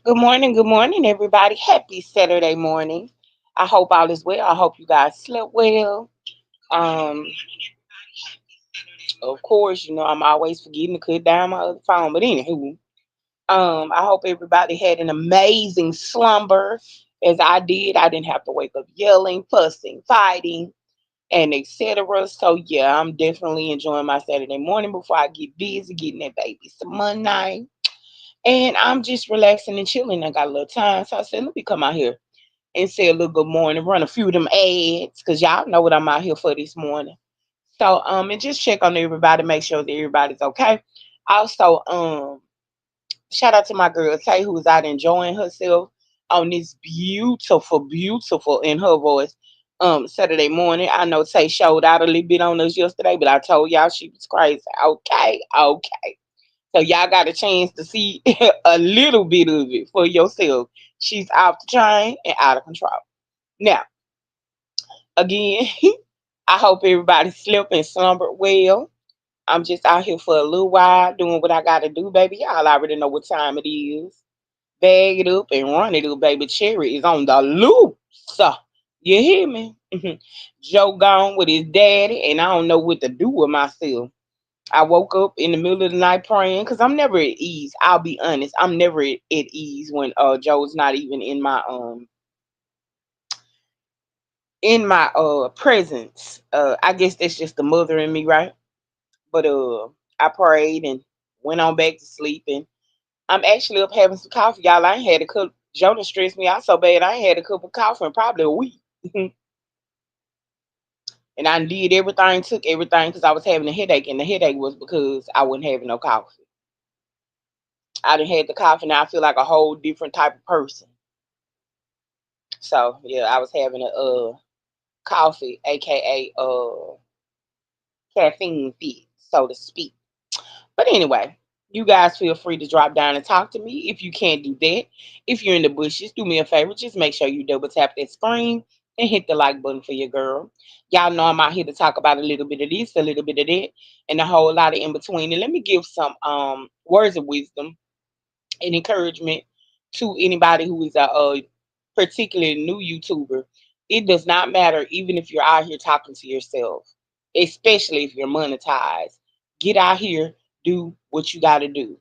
Good morning, everybody. Happy Saturday morning. I hope all is well. I hope you guys slept well. Um, of course, I'm always forgetting to cut down my other phone, but anywho, I hope everybody had an amazing slumber as I did. I didn't have to wake up yelling, fussing, fighting, and etc. So yeah, I'm definitely enjoying my Saturday morning before I get busy getting that baby some Monday. And I'm just relaxing and chilling. I got a little time, so I said, let me come out here and say a little good morning, run a few of them ads, cause y'all know what I'm out here for this morning. So and just check on everybody, make sure that everybody's okay. Also, shout out to my girl Tay who's out enjoying herself on this beautiful, beautiful in her voice. Saturday morning. I know Tay showed out a little bit on us yesterday, but I told y'all she was crazy. Okay, okay. So y'all got a chance to see a little bit of it for yourself. She's off the chain and out of control. Now, again, I hope everybody slept and slumbered well. I'm just out here for a little while doing what I gotta do, baby. Y'all already know what time it is. Bag it up and run it up, baby. Cherry is on the loose. You hear me? Joe gone with his daddy, and I don't know what to do with myself. I woke up in the middle of the night praying because I'm never at ease. I'll be honest. I'm never at ease when Joe's not even in my presence. I guess that's just the mother in me, right? But I prayed and went on back to sleep, and I'm actually up having some coffee, y'all. I ain't had a cup. Jonah stressed me out so bad. I ain't had a cup of coffee in probably a week. And I did everything, took everything because I was having a headache, and the headache was because I wasn't having no coffee. I done had the coffee, now I feel like a whole different type of person. So yeah, I was having a coffee, aka caffeine fit, so to speak. But anyway, you guys feel free to drop down and talk to me. If you can't do that, if you're in the bushes, do me a favor. Just make sure you double tap that screen and hit the like button for your girl. Y'all know I'm out here to talk about a little bit of this, a little bit of that, and a whole lot of in between. And let me give some words of wisdom and encouragement to anybody who is a particularly new YouTuber. It does not matter, even if you're out here talking to yourself, especially if you're monetized. Get out here, do what you got to do.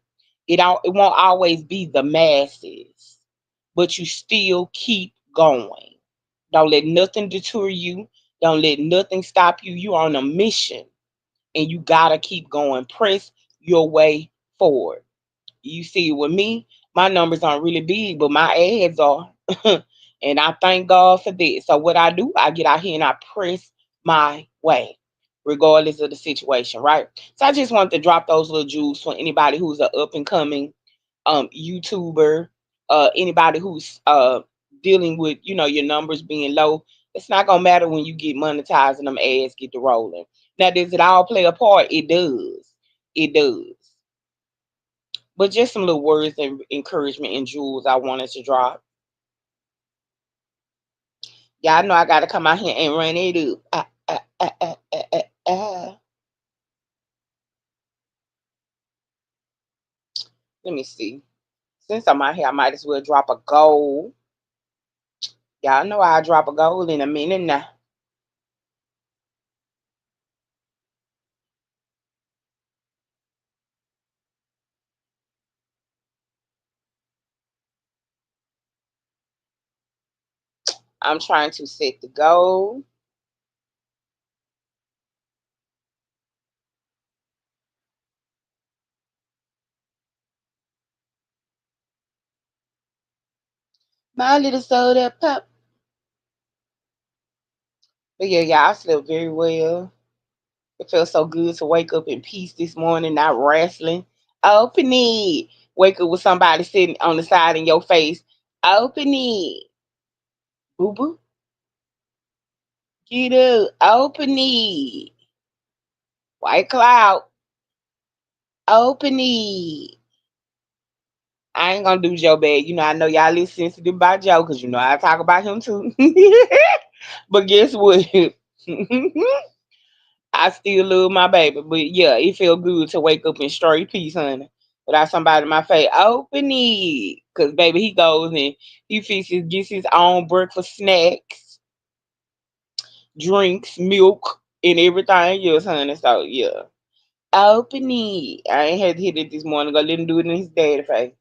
It won't always be the masses, but you still keep going. Don't let nothing deter you. Don't let nothing stop you. You're on a mission, and you gotta keep going. Press your way forward. You see, with me, my numbers aren't really big, but my ads are. And I thank God for that. So what I do, I get out here and I press my way, regardless of the situation, right? So I just want to drop those little jewels for anybody who's an up and coming YouTuber, anybody who's dealing with, your numbers being low. It's not gonna matter when you get monetized and them ads get to rolling. Now, does it all play a part? It does. It does. But just some little words and encouragement and jewels I wanted to drop. Y'all know I gotta come out here and run it up. Let me see. Since I'm out here, I might as well drop a goal. Y'all know I'll drop a goal in a minute now. I'm trying to set the goal. My little soda pop. But yeah, y'all, I slept very well. It felt so good to wake up in peace this morning, not wrestling. Open it. Wake up with somebody sitting on the side in your face. Open it. Boo boo. Get up. Open it. White cloud. Open it. I ain't gonna do Joe bad. I know y'all listen sensitive about Joe because I talk about him too. But guess what? I still love my baby. But yeah, it felt good to wake up in straight peace, honey. without somebody in my face, open it. Cause baby, he goes and he fixes, gets his own breakfast snacks, drinks, milk, and everything else, honey. So yeah. Open it. I ain't had to hit it this morning. Go let him do it in his daddy face.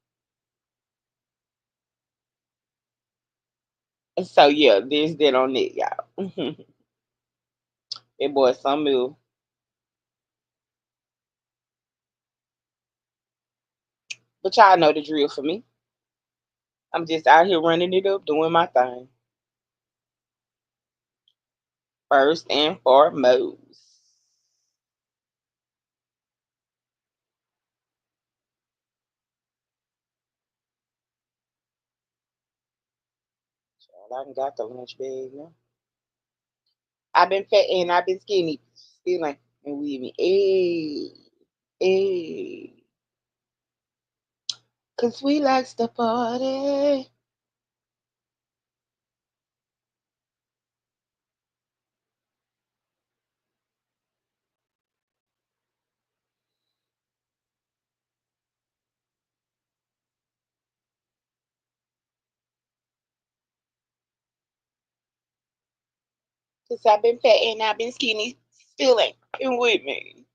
And so yeah, there's that on it, y'all. That boy some milk. But y'all know the drill for me. I'm just out here running it up, doing my thing. First and foremost. Child, I done got the lunch bag now. I've been fat and I've been skinny. Still ain't been with me. Hey, hey. Cause we likes to party. Cause I've been fat and I've been skinny. Still ain't been with me.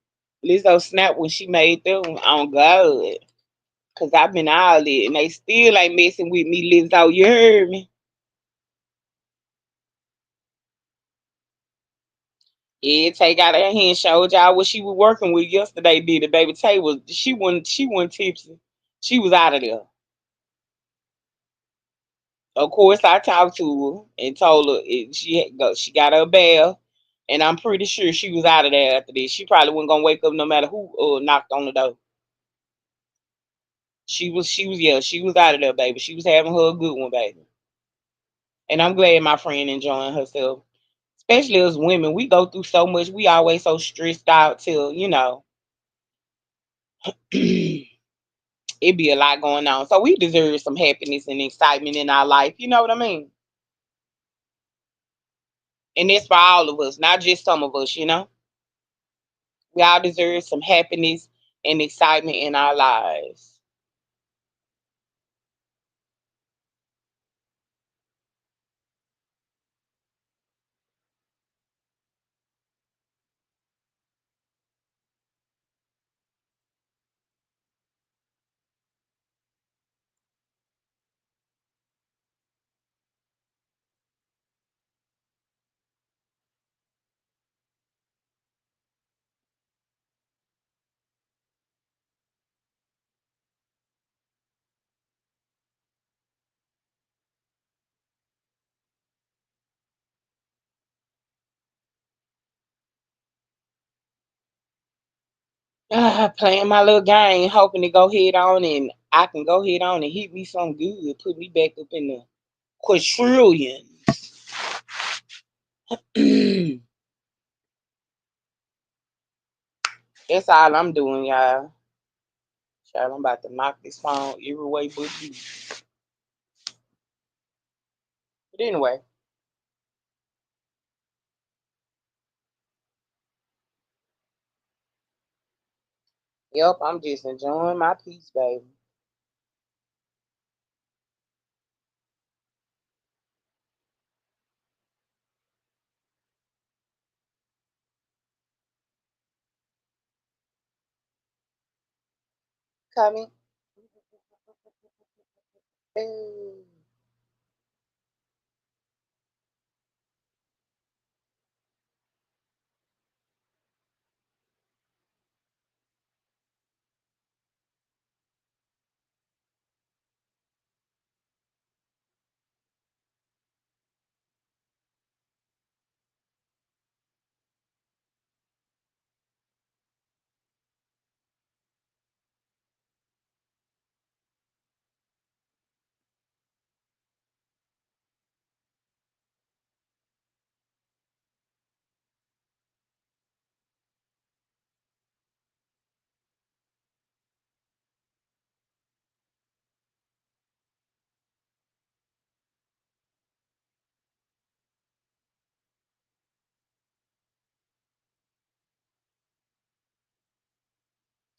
Lizzo snap when she made them on God. Cause I've been all it and they still ain't messing with me, Lizzo. You heard me? Yeah, Tay got her hand showed y'all what she was working with yesterday. Did it, baby? Tay was she wasn't tipsy. She was out of there. Of course, I talked to her and told her she got her a bath, and I'm pretty sure she was out of there after this. She probably wasn't gonna wake up no matter who knocked on the door. She was out of there, baby. She was having her a good one, baby. And I'm glad my friend enjoying herself. Especially as women, we go through so much. We always so stressed out till it be a lot going on. So we deserve some happiness and excitement in our life. You know what I mean? And that's for all of us, not just some of us. We all deserve some happiness and excitement in our lives. Playing my little game, hoping to go head on and I can go head on and hit me some good, put me back up in the quadrillion. That's all I'm doing, y'all. Child, I'm about to knock this phone every way but you. But anyway, yep, I'm just enjoying my peace, baby. Coming. Hey.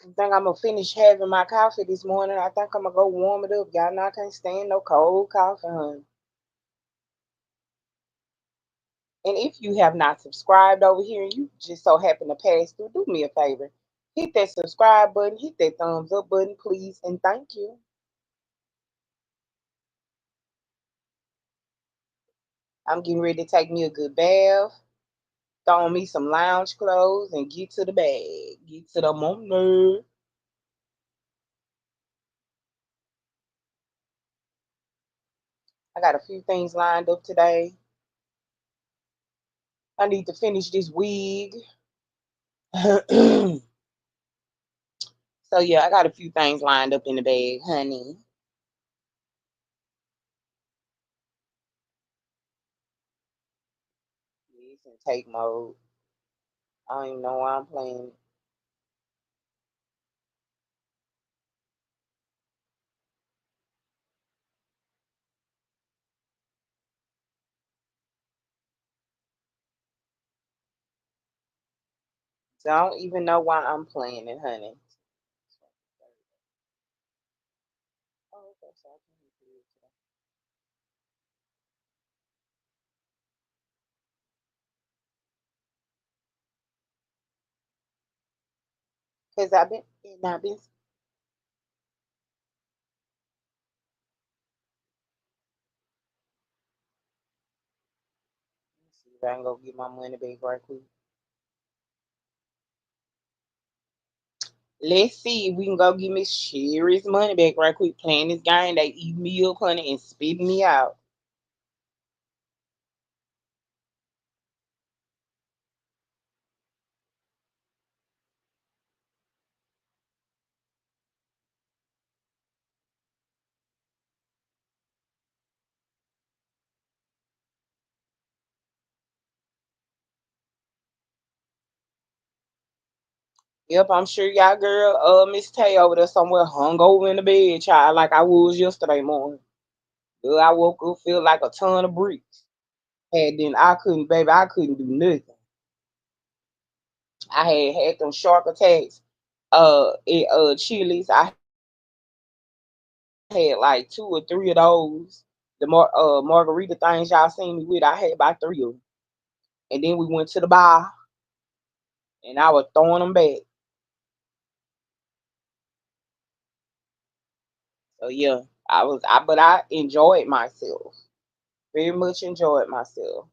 I think I'm gonna finish having my coffee this morning. I think I'm gonna go warm it up. Y'all know I can't stand no cold coffee, honey. And if you have not subscribed over here and you just so happen to pass through, do me a favor. Hit that subscribe button, hit that thumbs up button, please, and thank you. I'm getting ready to take me a good bath, throw on me some lounge clothes, and get to the bag. Get to the money. I got a few things lined up today. I need to finish this wig. So yeah, I got a few things lined up in the bag, honey. It's in take mode. I don't even know why I'm playing. So I don't even know why I'm playing it, honey. Oh, okay, so I can do it today. Cause I've been. Let's see if I can go get my money back right quick. Let's see if we can go get Miss Sherry's money back right quick. Playing this game, they eat me up, honey, and spit me out. Yep, I'm sure y'all girl, Miss Tay over there somewhere hung over in the bed, child, like I was yesterday morning. Girl, I woke up feel like a ton of bricks. And then I couldn't, baby, I couldn't do nothing. I had them shark attacks. At Chili's, I had like two or three of those. The margarita things y'all seen me with, I had about three of them. And then we went to the bar, and I was throwing them back. So yeah, but I enjoyed myself. Very much enjoyed myself.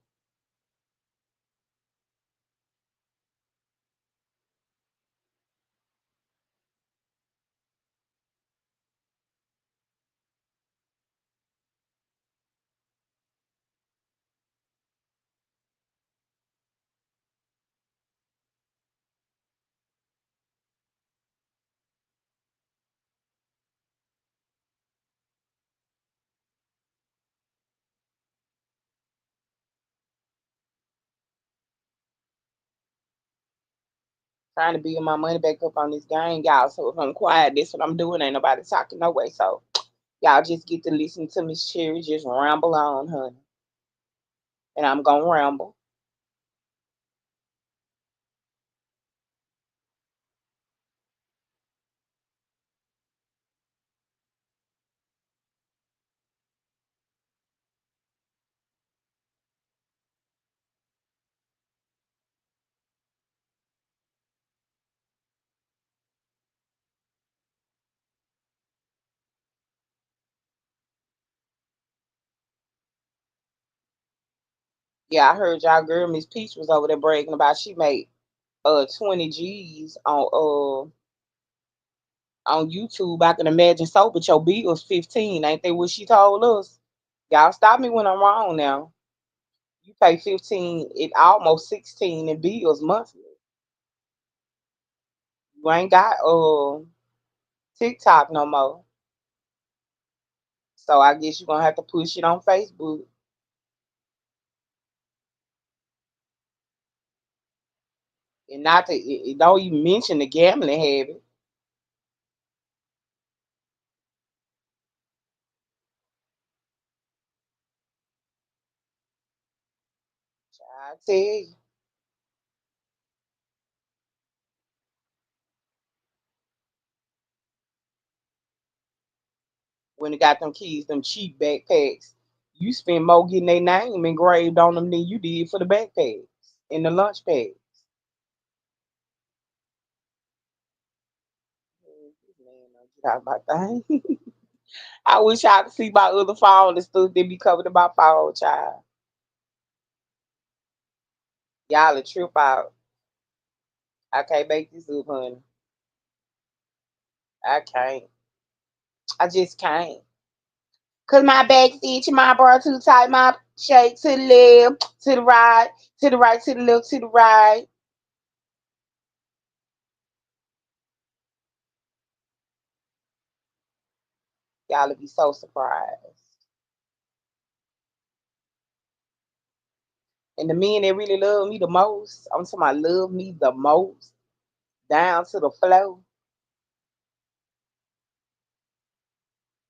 Trying to build my money back up on this game, y'all. So if I'm quiet, that's what I'm doing. Ain't nobody talking no way. So y'all just get to listen to Miss Cherry just ramble on, honey. And I'm gonna ramble. Yeah, I heard y'all girl Miss Peach was over there bragging about she made 20 G's on YouTube. I can imagine so, but your bill was 15. Ain't that what she told us? Y'all stop me when I'm wrong now. You pay 15, it almost 16 in bills monthly. You ain't got TikTok no more. So I guess you're gonna have to push it on Facebook. And not to it don't even mention the gambling habit. I tell you. when they got them kids, them cheap backpacks. You spend more getting their name engraved on them than you did for the backpacks and the lunch packs. Man, don't get out my thing. I wish I could see my other phone and stuff that be covered in my phone, child. Y'all a trip out. I can't make this up, honey. I can't. I just can't. Cause my back itch, my bra too tight, my shake to the left, to the right, to the right, to the left, to the right. Y'all will be so surprised. And the men that really love me the most, I'm talking about love me the most, down to the flow,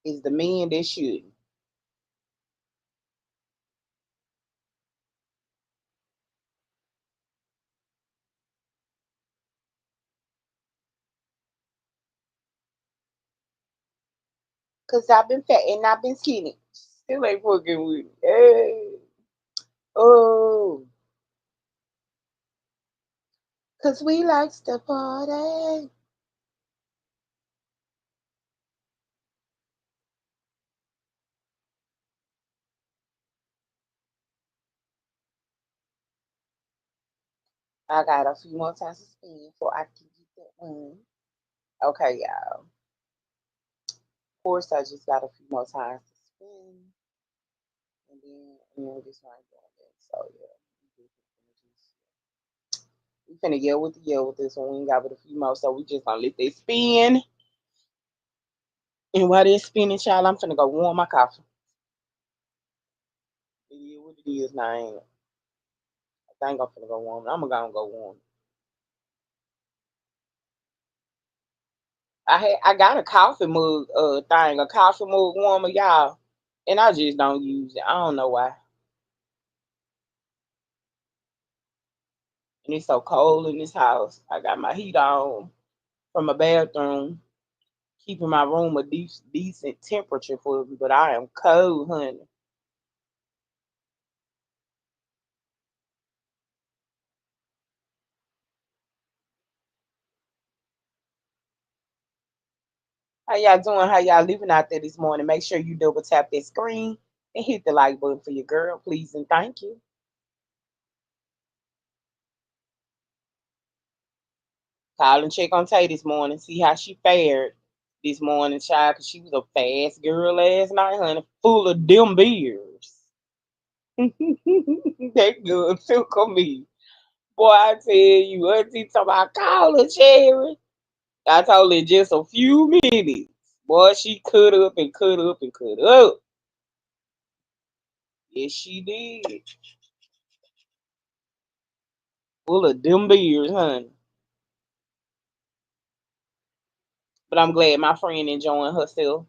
is the men that shouldn't. Cause I've been fat and I've been skinny. Still ain't fucking with me. Hey. Oh. Cause we likes to party. I got a few more times to spin before I can get that one. Okay, y'all. Of course, I just got a few more times to spin. And then, this one doing that. So, yeah. We finna yell with this one. We ain't got but a few more, so we just gonna let that spin. And while they're spinning, child, I'm finna go warm my coffee. It is what it is now, ain't it? I think I'm finna go warm. I'm gonna go warm. I got a coffee mug thing, a coffee mug warmer, y'all, and I just don't use it. I don't know why. And it's so cold in this house. I got my heat on from my bathroom, keeping my room a decent temperature for me, but I am cold, honey. How y'all doing? How y'all living out there this morning? Make sure you double tap that screen and hit the like button for your girl, please and thank you. Call and check on Tay this morning, see how she fared this morning, child, because she was a fast girl last night, honey, full of them beers. That girl took on me. Boy, I tell you, Auntie talking about call her, Cherry. I told her in just a few minutes. Boy, she cut up and cut up and cut up. Yes, she did. Full of them beers, honey. But I'm glad my friend enjoying herself.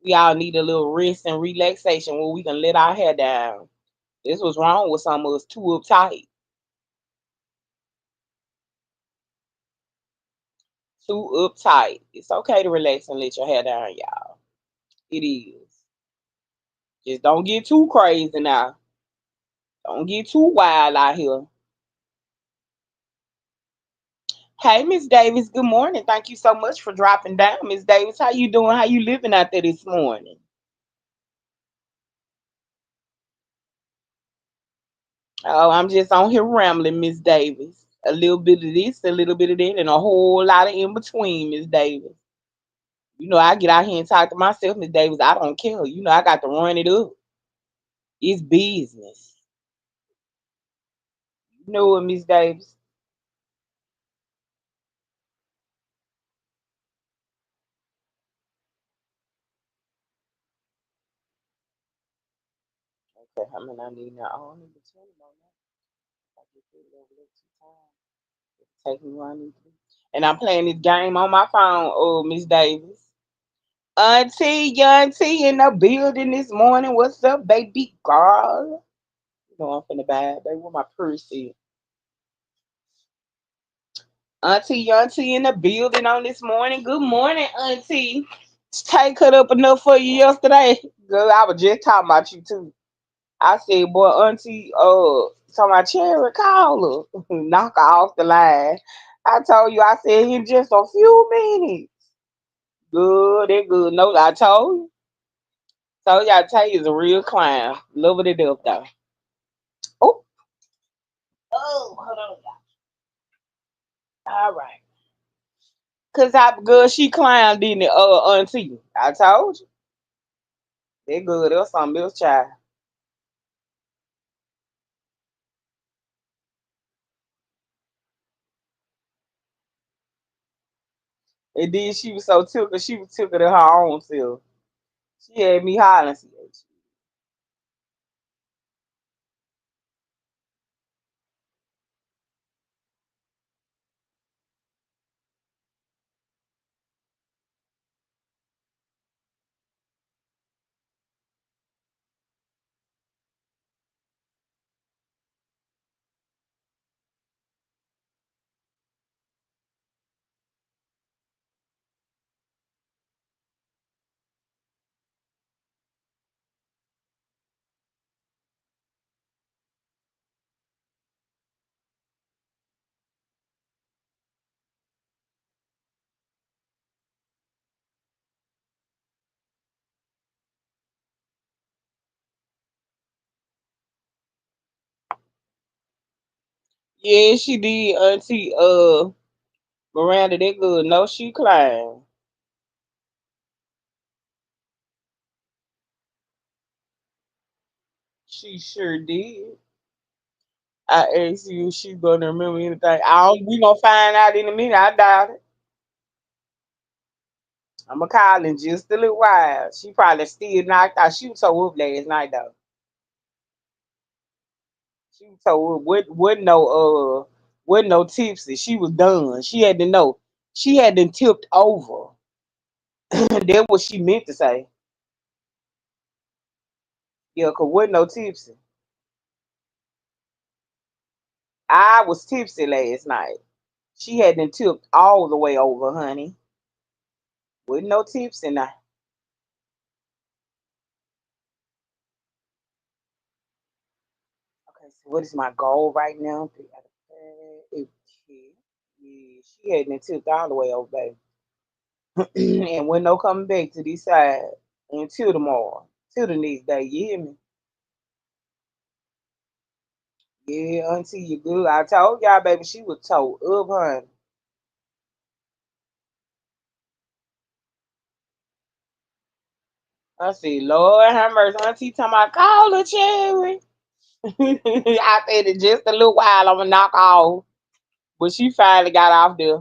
We all need a little rest and relaxation where we can let our hair down. This was wrong with some of us too uptight. Too uptight. It's okay to relax and let your hair down, y'all. It is. Just don't get too crazy now. Don't get too wild out here. Hey, Miss Davis, good morning. Thank you so much for dropping down. Miss Davis, how you doing? How you living out there this morning? Oh, I'm just on here rambling, Miss Davis. A little bit of this, a little bit of that, and a whole lot of in between, Miss Davis. You know, I get out here and talk to myself, Miss Davis. I don't care. You know, I got to run it up. It's business. You know what, Miss Davis? Okay, how many I need now? I don't need to tell about now. I get paid over there 2 times. Take me where I need to be. And I'm playing this game on my phone, oh, Miss Davis. Auntie in the building this morning. What's up, baby girl? You know I'm finna bad, baby. Where my purse is? Auntie in the building on this morning. Good morning, Auntie. Tay cut up enough for you yesterday? Girl, I was just talking about you too. I said, boy, auntie, so my cherry call her. Knock her off the line. I told you, I said, in just a few minutes. Good, they good. No, I told you. Told you, I tell you, is a real clown. Love it up, though. Oh, oh, hold on, y'all. All right. Cause I good, she climbed in the auntie. I told you. They good. That's something else, child. And then she was so tickled, she was tickled at her own self. She had me hollering. Yeah, she did, Auntie Miranda, that good. No, she climbed. She sure did. I asked you if she gonna remember anything. I don't, we gonna find out in a minute. I doubt it. I'm gonna call in just a little while. She probably still knocked out. She was so up last night though. She was so up. Wasn't no tipsy. She was done. She had to know. She had been tipped over. That's what she meant to say. Yeah, cause wasn't no tipsy. I was tipsy last night. She had been tipped all the way over, honey. With no tips in there. Okay, so what is my goal right now? Okay, yeah, she had been tipped all the way over, baby. And with no coming back to this side until tomorrow, till the next day. You hear me? Yeah, auntie, you good. I told y'all, baby, she was told up, honey. I said, Lord have mercy, auntie, talking about call her cherry. I said it just a little while, I'm gonna knock off. But she finally got off there.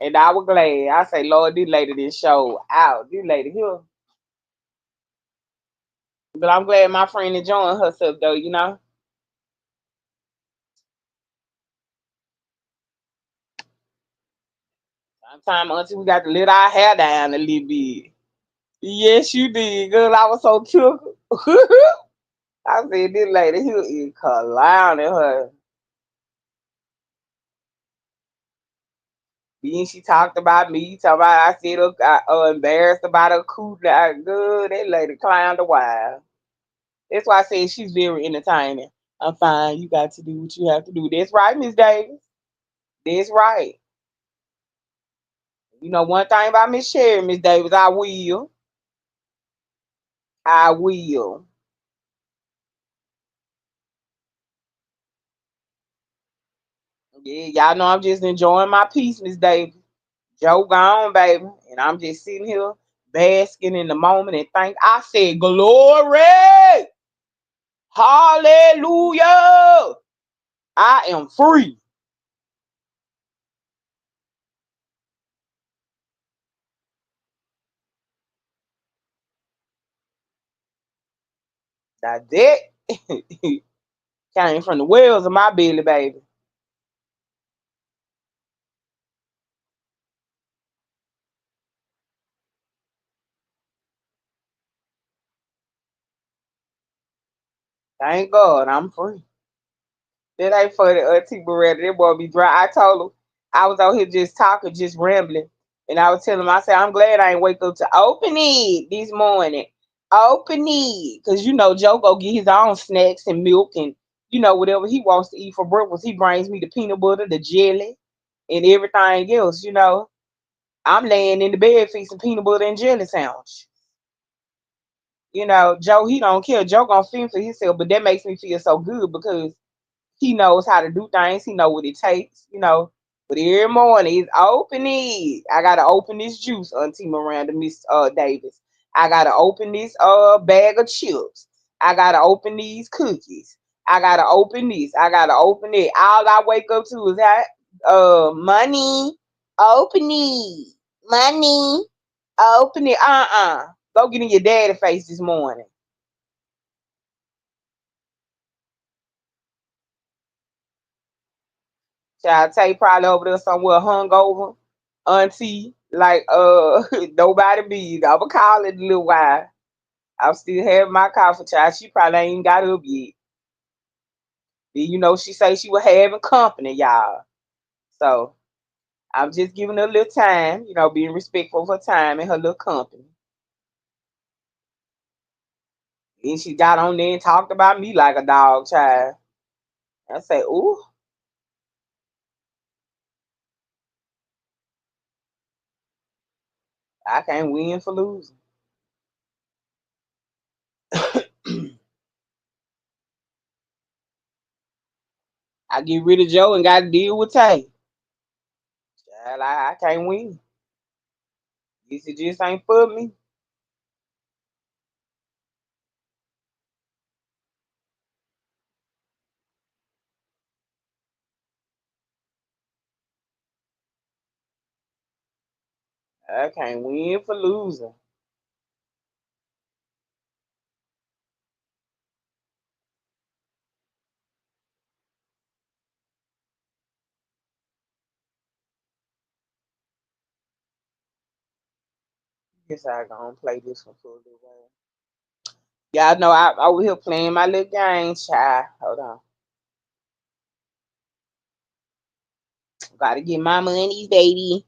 And I was glad. I say, Lord, this lady didn't show out. This lady here. But I'm glad my friend enjoying herself though, you know. Sometimes auntie we got to let our hair down a little bit. Yes, you did, girl. I was so tickled. I said this lady here is clowning her. Then she talked about me, talking about I said embarrassed about her cool. Good, that lady clowned a while. That's why I said she's very entertaining. I'm fine. You got to do what you have to do. That's right, Miss Davis. That's right. You know one thing about Miss Sherry, Miss Davis, I will. I will. Yeah, y'all know I'm just enjoying my peace, Miss Davis. Joe gone, baby. And I'm just sitting here basking in the moment and think I said glory. Hallelujah. I am free. Now that came from the wells of my belly, baby. Thank God I'm free. That ain't funny, Auntie Beretta. That boy be dry. I told him I was out here just talking, just rambling. And I was telling him, I said, I'm glad I ain't wake up to open it this morning. Open it. Because, Joe go get his own snacks and milk and, whatever he wants to eat for breakfast. He brings me the peanut butter, the jelly, and everything else. I'm laying in the bed feasting peanut butter and jelly sandwich. Joe, he don't care. Joe gonna fend for himself, but that makes me feel so good because he knows how to do things. He know what it takes. But every morning it's open it. I gotta open this juice, Auntie Miranda, Miss Davis. I gotta open this bag of chips. I gotta open these cookies. I gotta open this. I gotta open it. All I wake up to is that money. Open it. Money. Open it. Go get in your daddy face this morning. Child Tay probably over there somewhere hungover. Auntie, like nobody be. I'ma call it a little while. I'm still having my coffee, child. She probably ain't got up yet. Then she say she was having company, y'all. So I'm just giving her a little time, being respectful of her time and her little company. Then she got on there and talked about me like a dog, child. I say, ooh, I can't win for losing. I get rid of Joe and got to deal with Tay. Child, I can't win. Guess it just ain't for me. I can't win for losing. Guess I gonna play this one for a little while. Y'all know I over here playing my little game, child. Hold on. Gotta get my money, baby.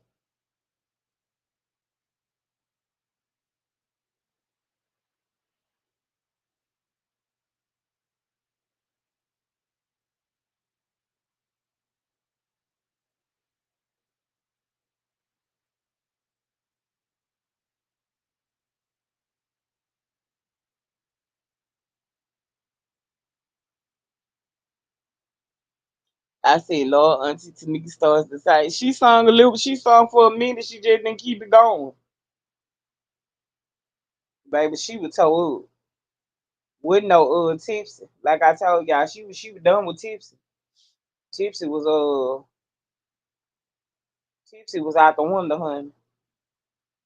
I said, Lord, Auntie Tamika starts to say she sung for a minute, she just didn't keep it going. Baby, she was told with no tipsy. Like I told y'all, she was done with tipsy. Tipsy was tipsy was out the window, honey.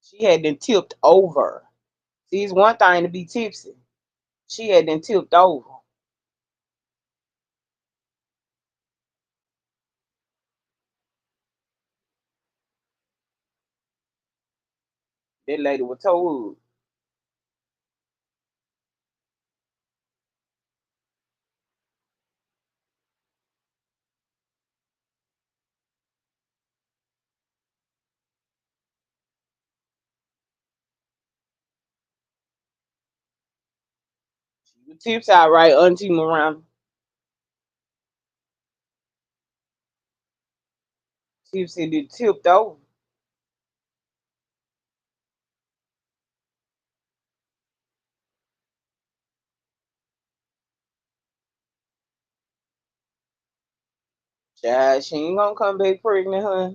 She had been tipped over. See, it's one thing to be tipsy. She had been tipped over. That lady was told. She was tipsy out right, Auntie Miranda. Tipsy did tipped over. Child, she ain't gonna come back pregnant, huh?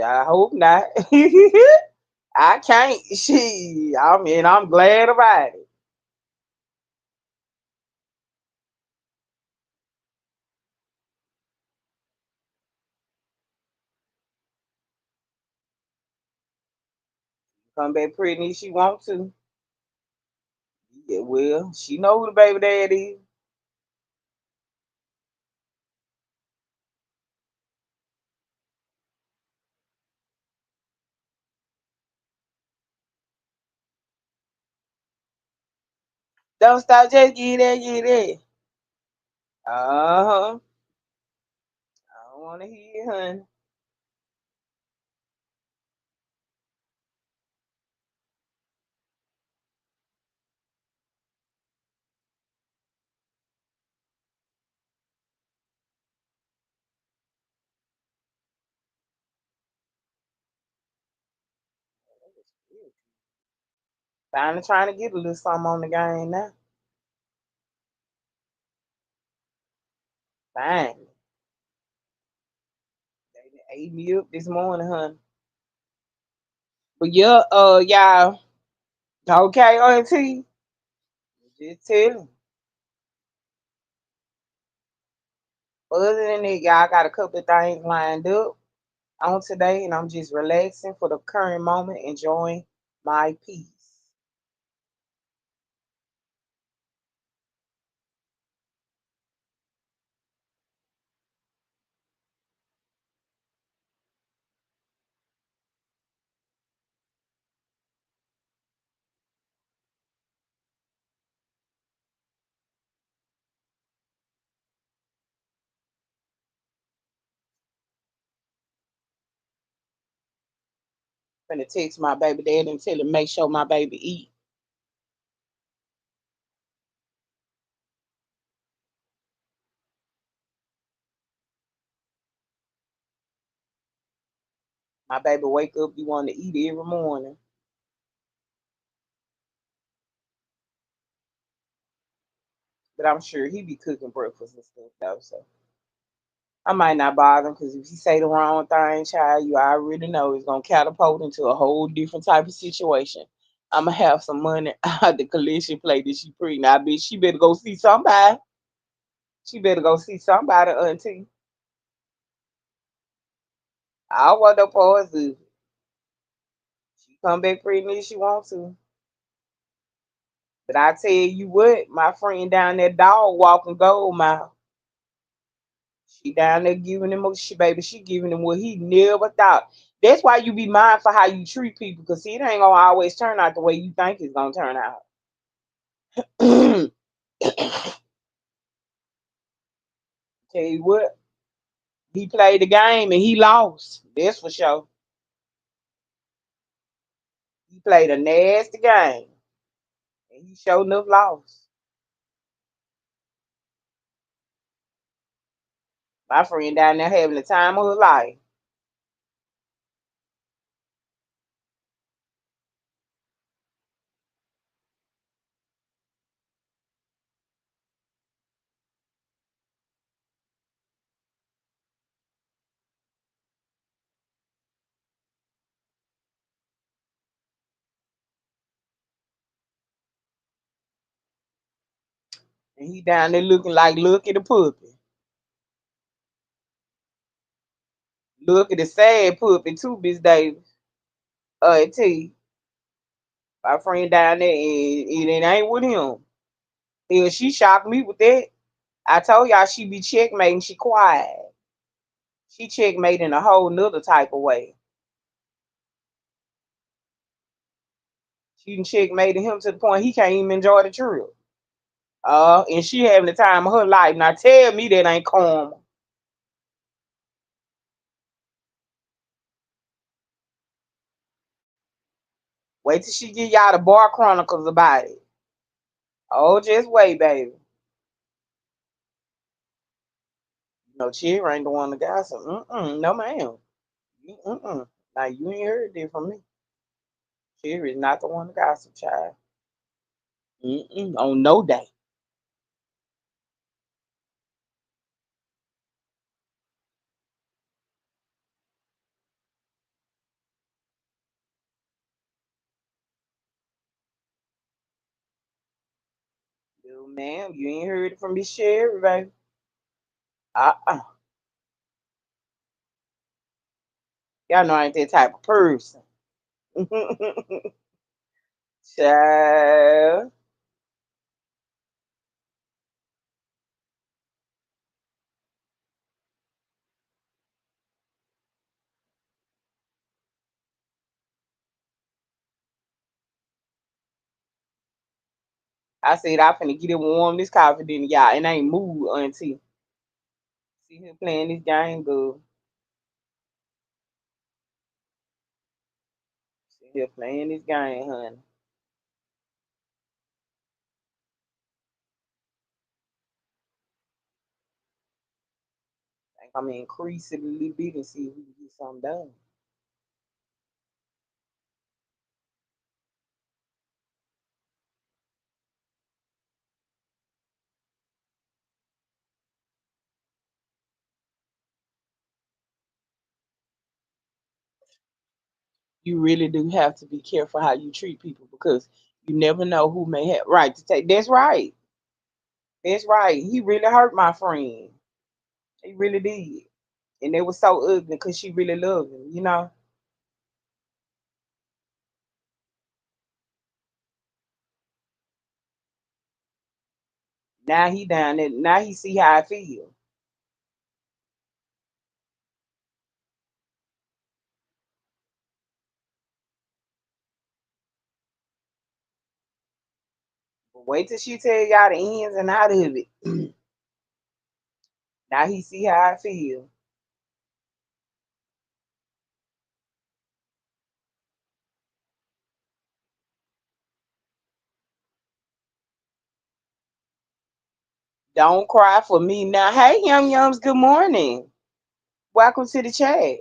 I hope not. I can't. I'm glad about it. Come back pregnant if she want to. Yeah, well, she know who the baby daddy is. Don't stop, just get that, get that. Uh huh. I don't want to hear, honey. Finally trying to get a little something on the game now. Finally. They ate me up this morning, honey. But yeah, y'all. Okay, Auntie. Just telling. Other than that, y'all got a couple of things lined up on today, and I'm just relaxing for the current moment, enjoying my peace. Finna text my baby dad and tell him make sure my baby eat. My baby wake up, you want to eat every morning. But I'm sure he be cooking breakfast and stuff though. So I might not bother him because if he say the wrong thing, child, you already know it's gonna catapult into a whole different type of situation. I'ma have some money out the collection plate that she pregnant. I bet she better go see somebody. She better go see somebody, auntie. I want no pause if she come back pregnant if she wants to. But I tell you what, my friend down there dog walking gold mouth. She down there giving him a she baby, she giving him what he never thought. That's why you be mindful how you treat people, because see, it ain't gonna always turn out the way you think it's gonna turn out. Tell you what, he played the game and he lost. That's for sure. He played a nasty game and he sure enough lost. My friend down there having the time of her life. And he down there looking like look at the puppy. Look at the sad puppy too, Miss Davis. I tell you, my friend down there, and it ain't with him. Hell, she shocked me with that. I told y'all she be checkmating, she quiet. She checkmate in a whole nother type of way. She done checkmated him to the point he can't even enjoy the trip. And she having the time of her life. Now tell me that ain't karma. Wait till she get y'all the bar chronicles about it. Oh, just wait, baby. No, Cherry ain't the one that got some. No, ma'am. Mm-mm. Now you ain't heard that from me. Cherry is not the one that got some child. On no day. No, ma'am, you ain't heard it from Miss Cherry, baby. Uh-uh. Y'all know I ain't that type of person. Child. I said I finna get it warm this coffee, then y'all, and I ain't moved until see him playing this game good. See him playing this game, honey. Think I'm gonna increase it a little bit and see if we can get something done. You really do have to be careful how you treat people because you never know who may have right to take. That's right. That's right. He really hurt my friend. He really did. And it was so ugly because she really loved him, you know. Now he down there. Now he see how I feel. But wait till she tell y'all the ins and out of it. Now he see how I feel. Don't cry for me now. Hey, Yum Yums, good morning. Welcome to the chat.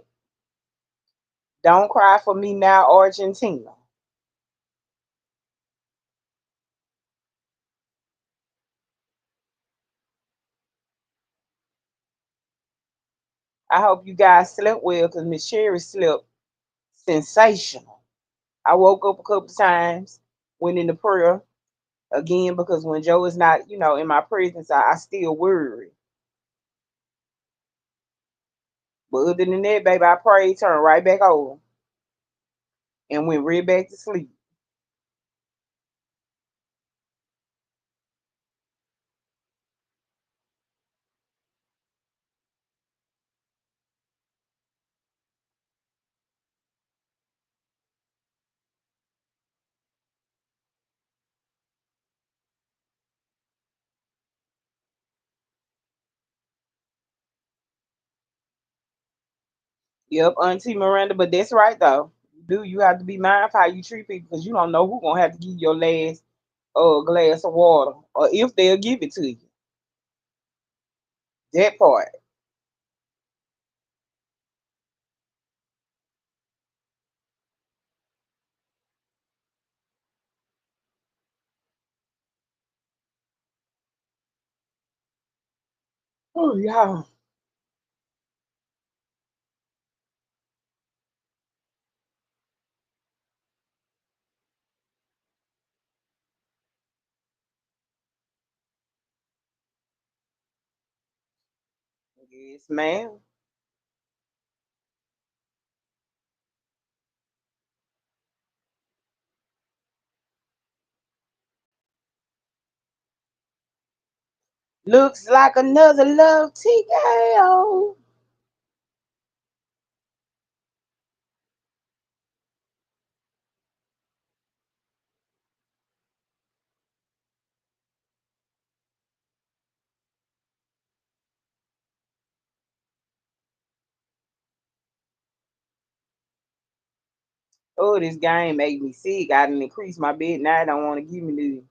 Don't cry for me now, Argentina. I hope you guys slept well because Miss Sherry slept sensational. I woke up a couple times, went into prayer again because when Joe is not, in my presence, I still worry. But other than that, baby, I prayed, turned right back over, and went right back to sleep. Yep, Auntie Miranda, but that's right though. You have to be mindful how you treat people because you don't know who gonna have to give you your last glass of water or if they'll give it to you. That part. Oh yeah. Yes, ma'am. Looks like another love TKO. Oh, this game made me sick. I didn't increase my bet. Now I don't want to give me the.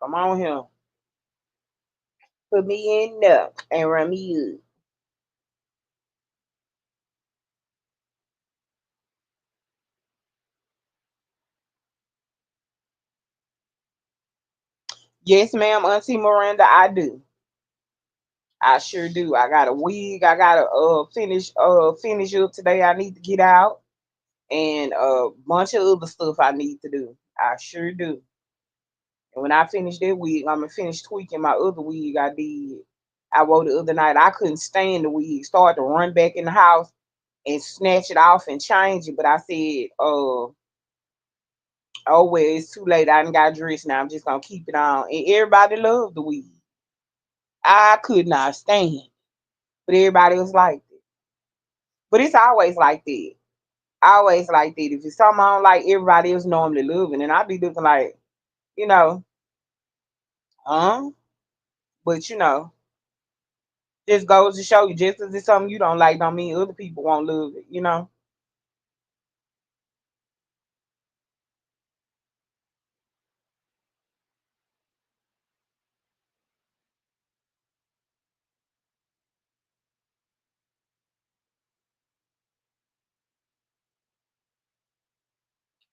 Come on here. Put me in there and run me up. Yes, ma'am, Auntie Miranda, I do. I sure do. I got a wig. I gotta finish up today. I need to get out and a bunch of other stuff I need to do. I sure do. And when I finish that wig, I'm gonna finish tweaking my other wig I did. I wore the other night. I couldn't stand the wig. Started to run back in the house and snatch it off and change it. But I said, oh well, it's too late. I didn't got dressed now. I'm just gonna keep it on. And everybody loved the wig. I could not stand, but everybody was like it. But it's always like that. Always like that. If it's something I don't like, everybody else normally loving, and I be looking like, you know, huh? But just goes to show you, just because it's something you don't like, don't mean other people won't love it.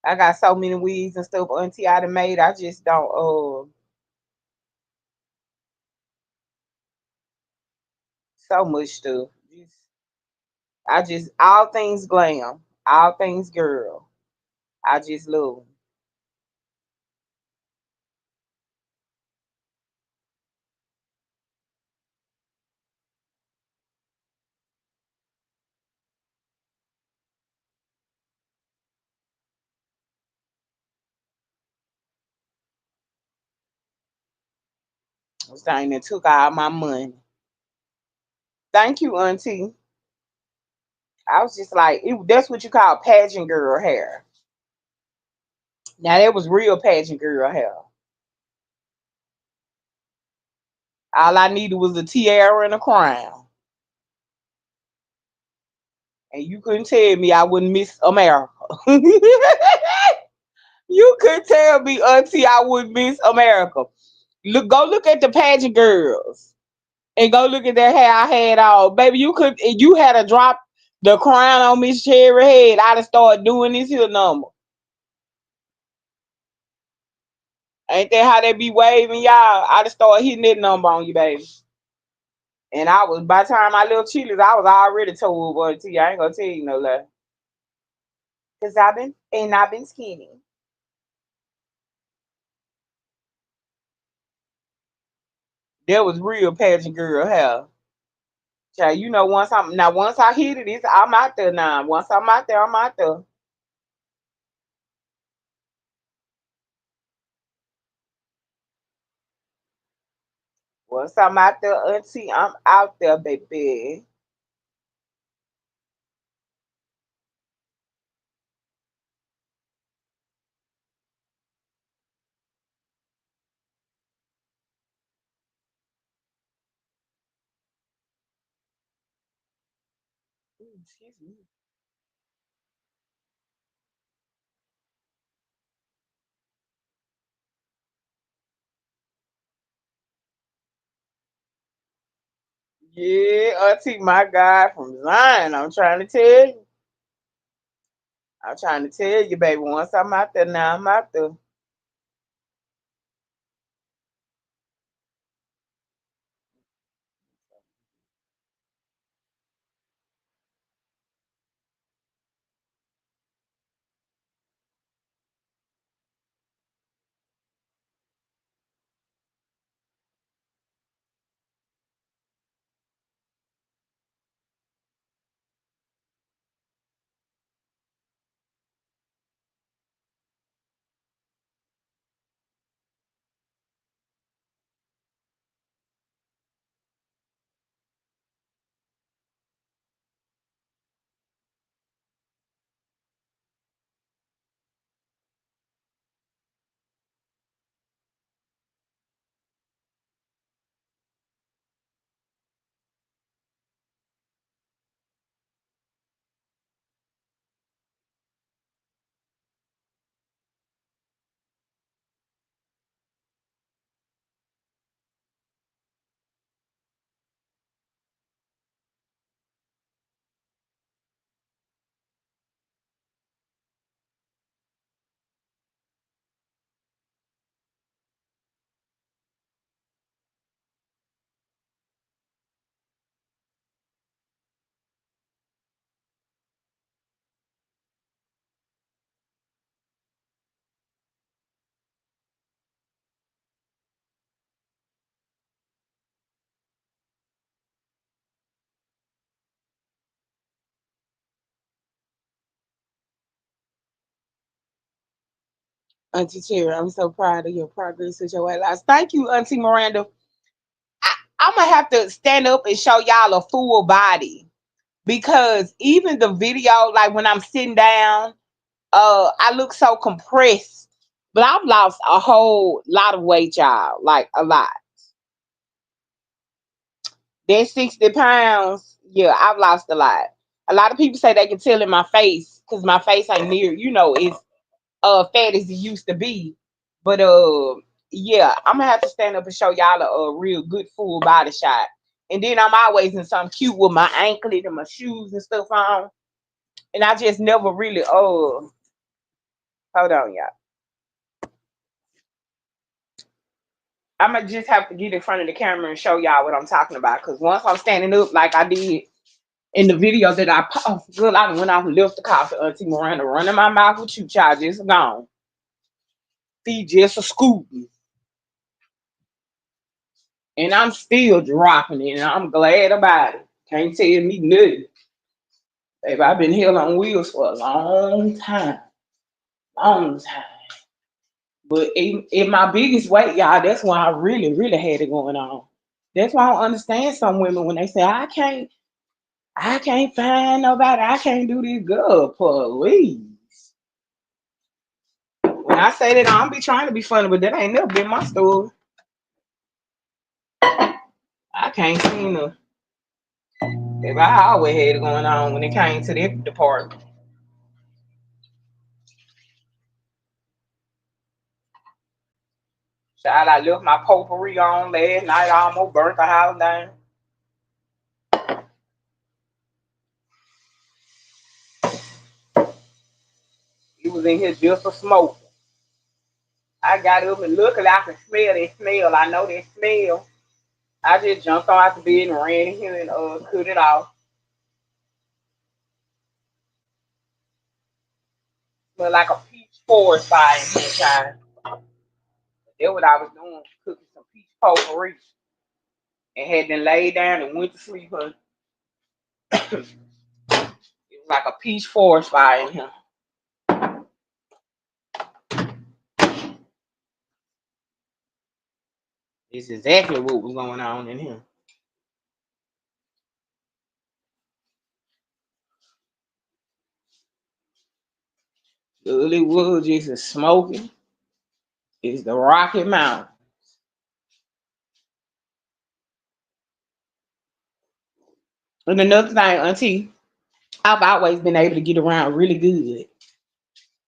I got so many wigs and stuff Auntie I done made. I just don't so much stuff. Just, I just all things glam, all things girl. I just love 'em. This thing that took all my money. Thank you, Auntie. I was just like, that's what you call pageant girl hair. Now that was real pageant girl hair. All I needed was a tiara and a crown, and you couldn't tell me I wouldn't miss America. You could tell me, Auntie, I would miss America. Look, go look at the pageant girls, and go look at that hair I had on, baby. You could, if you had a drop the crown on Miss Cherry head, I'd have started doing this here number. Ain't that how they be waving y'all? I'd have started hitting that number on you, baby. And I was by the time I left Chili's, I was already told, Auntie, I ain't gonna tell you no lie. Cause I've been skinny. That was real pageant girl hair. Child, you know once I hit it, I'm out there now. Once I'm out there, I'm out there. Once I'm out there, Auntie, I'm out there, baby. Ooh, excuse me. Yeah, Auntie, my God, from Zion. I'm trying to tell you. I'm trying to tell you, baby. Once I'm out there now, I'm out there. Auntie Cherry, I'm so proud of your progress with your weight loss. Thank you, Auntie Miranda. I'm gonna have to stand up and show y'all a full body because even the video, like when I'm sitting down, I look so compressed. But I've lost a whole lot of weight, y'all, like a lot. That 60 pounds, yeah, I've lost a lot. A lot of people say they can tell in my face because my face ain't near, it's fat as it used to be. But yeah, I'm gonna have to stand up and show y'all a real good full body shot. And then I'm always in something cute with my anklet and my shoes and stuff on. And I just never really hold on, y'all. I'm gonna just have to get in front of the camera and show y'all what I'm talking about. Cause once I'm standing up like I did In the video that I post, girl, I went out and left the car for Auntie Miranda running my mouth with you, child, just gone. See, just a scoop. And I'm still dropping it, and I'm glad about it. Can't tell me nothing. Baby, I've been here on wheels for a long time. Long time. But in my biggest weight, y'all, that's why I really, really had it going on. That's why I don't understand some women when they say, I can't find nobody, I can't do this, girl, please. When I say that, I don't be trying to be funny, but that ain't never been my story. I can't seem to. If I always had it going on when it came to that department. Child, I left my potpourri on last night, I almost burnt the house down. It was in here just for smoke. I got up and luckily I can smell that smell. I know that smell. I just jumped on out the bed and ran in here and cut it off. Smell like a peach forest fire in here, child. That's what I was doing, cooking some peach potpourri. And had then laid down and went to sleep. Huh? It was like a peach forest fire in here. It's exactly what was going on in here. All it was just a smoking. It's the Rocky Mountain. And another thing, Auntie, I've always been able to get around really good.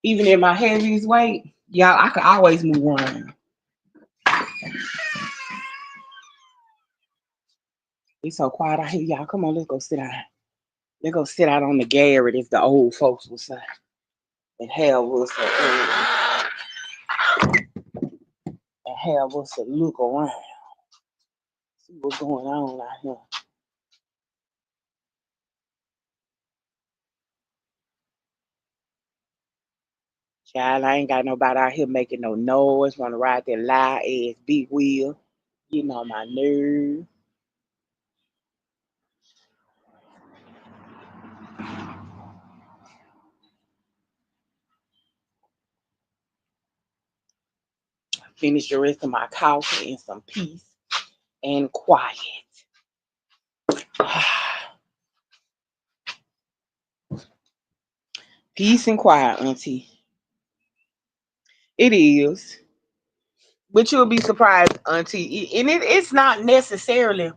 Even in my heaviest weight, y'all, I could always move around. It's so quiet out here, y'all. Come on, let's go sit down. Let's go sit out on the garret, as the old folks would say, and have us a look around, see what's going on out here. Child, I ain't got nobody out here making no noise, want to ride that loud ass big wheel, getting on my nerves. Finish the rest of my coffee in some peace and quiet. Peace and quiet, Auntie. It is. But you'll be surprised, Auntie. And it's not necessarily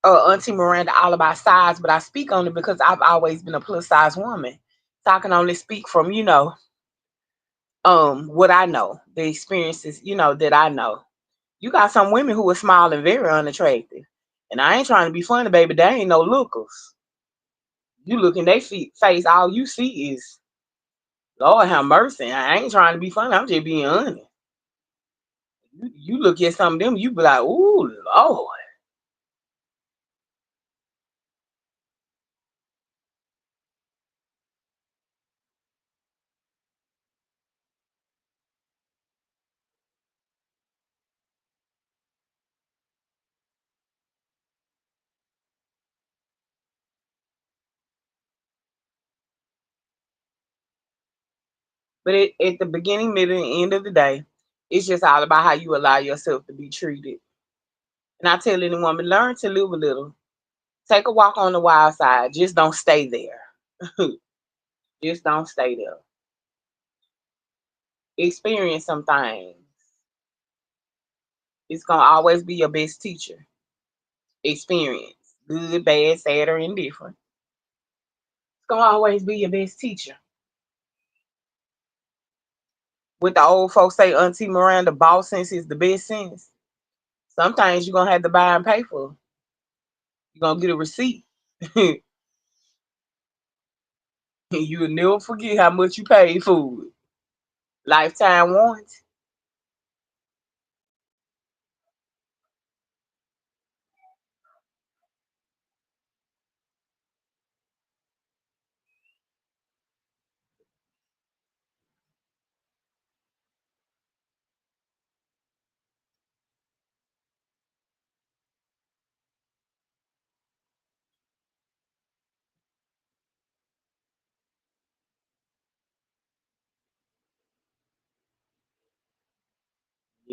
Auntie Miranda all about size, but I speak on it because I've always been a plus size woman. So I can only speak from, what I know, the experiences, that I know. You got some women who are small and very unattractive. And I ain't trying to be funny, baby. They ain't no lookers. You look in their face, all you see is Lord have mercy. I ain't trying to be funny. I'm just being honest. You look at some of them, you be like, ooh, Lord. But at the beginning, middle, and end of the day, it's just all about how you allow yourself to be treated. And I tell any woman, learn to live a little. Take a walk on the wild side. Just don't stay there. Just don't stay there. Experience some things. It's gonna always be your best teacher. Experience. Good, bad, sad, or indifferent. It's gonna always be your best teacher. What the old folks say, Auntie Miranda, boss sense is the best sense. Sometimes you're gonna have to buy and pay for it. You're gonna get a receipt. You'll never forget how much you paid for it. Lifetime warranty.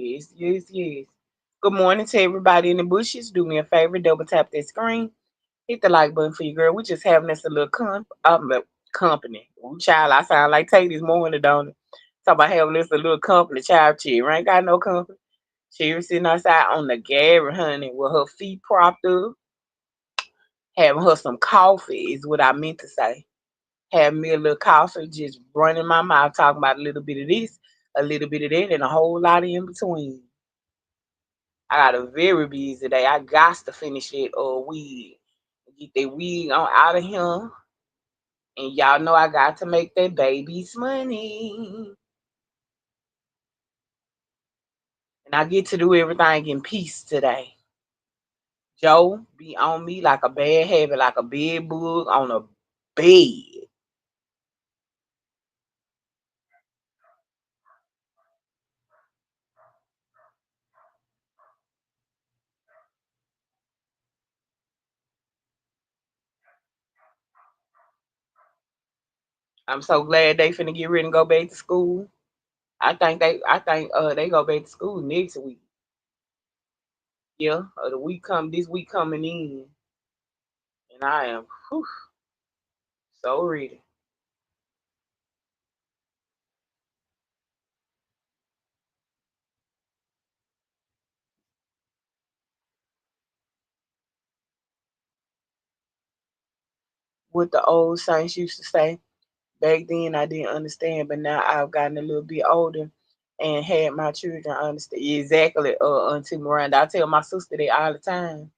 Yes, yes, yes. Good morning to everybody in the bushes. Do me a favor, double tap that screen. Hit the like button for your girl. We just having us a little company. Ooh, child, I sound like Tay this morning, don't it? Talk about having us a little company. Child, Cherry ain't got no company. Cherry sitting outside on the Gary, honey, with her feet propped up, having her some coffee is what I meant to say. Having me a little coffee, just running my mouth, talking about a little bit of this, a little bit of that, and a whole lot of in between. I got a very busy day. I got to finish that wig. Get that wig on out of here. And y'all know I got to make that baby's money. And I get to do everything in peace today. Joe be on me like a bad habit, like a bed bug on a bed. I'm so glad they finna get ready and go back to school. I think they go back to school next week. Yeah, or the week come this week coming in. And I am whew, so ready. What the old saints used to say. Back then I didn't understand, but now I've gotten a little bit older and had my children understand exactly, Auntie Miranda. I tell my sister that all the time.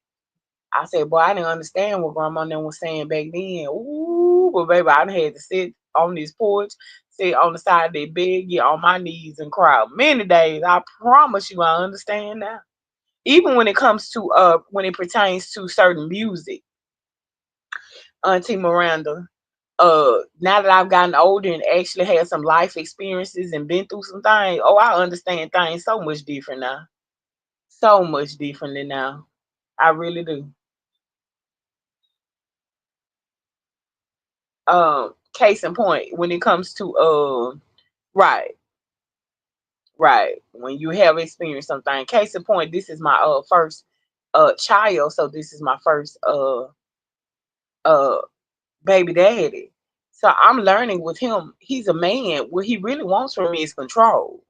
I said, boy, I didn't understand what grandma and them was saying back then. Ooh, but baby, I done had to sit on this porch, sit on the side of that bed, get on my knees and cry many days. I promise you I understand now. Even when it comes to when it pertains to certain music, Auntie Miranda. Now that I've gotten older and actually had some life experiences and been through some things, oh, I understand things so much different now. So much differently now. I really do. Case in point, when it comes to right, right. When you have experienced something. Case in point, this is my first child, so this is my first uh baby daddy. So I'm learning with him, he's a man. What he really wants from me is control.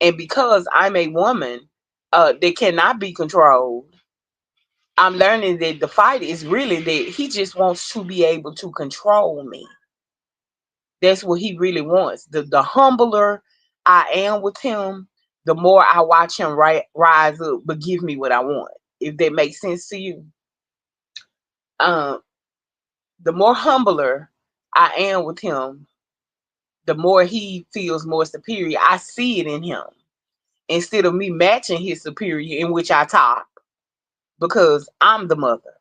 And because I'm a woman that cannot be controlled, I'm learning that the fight is really that he just wants to be able to control me. That's what he really wants. The humbler I am with him, the more I watch him rise up, but give me what I want. If that makes sense to you, um, the more humbler I am with him, the more he feels more superior. I see it in him instead of me matching his superior, in which I top because I'm the mother.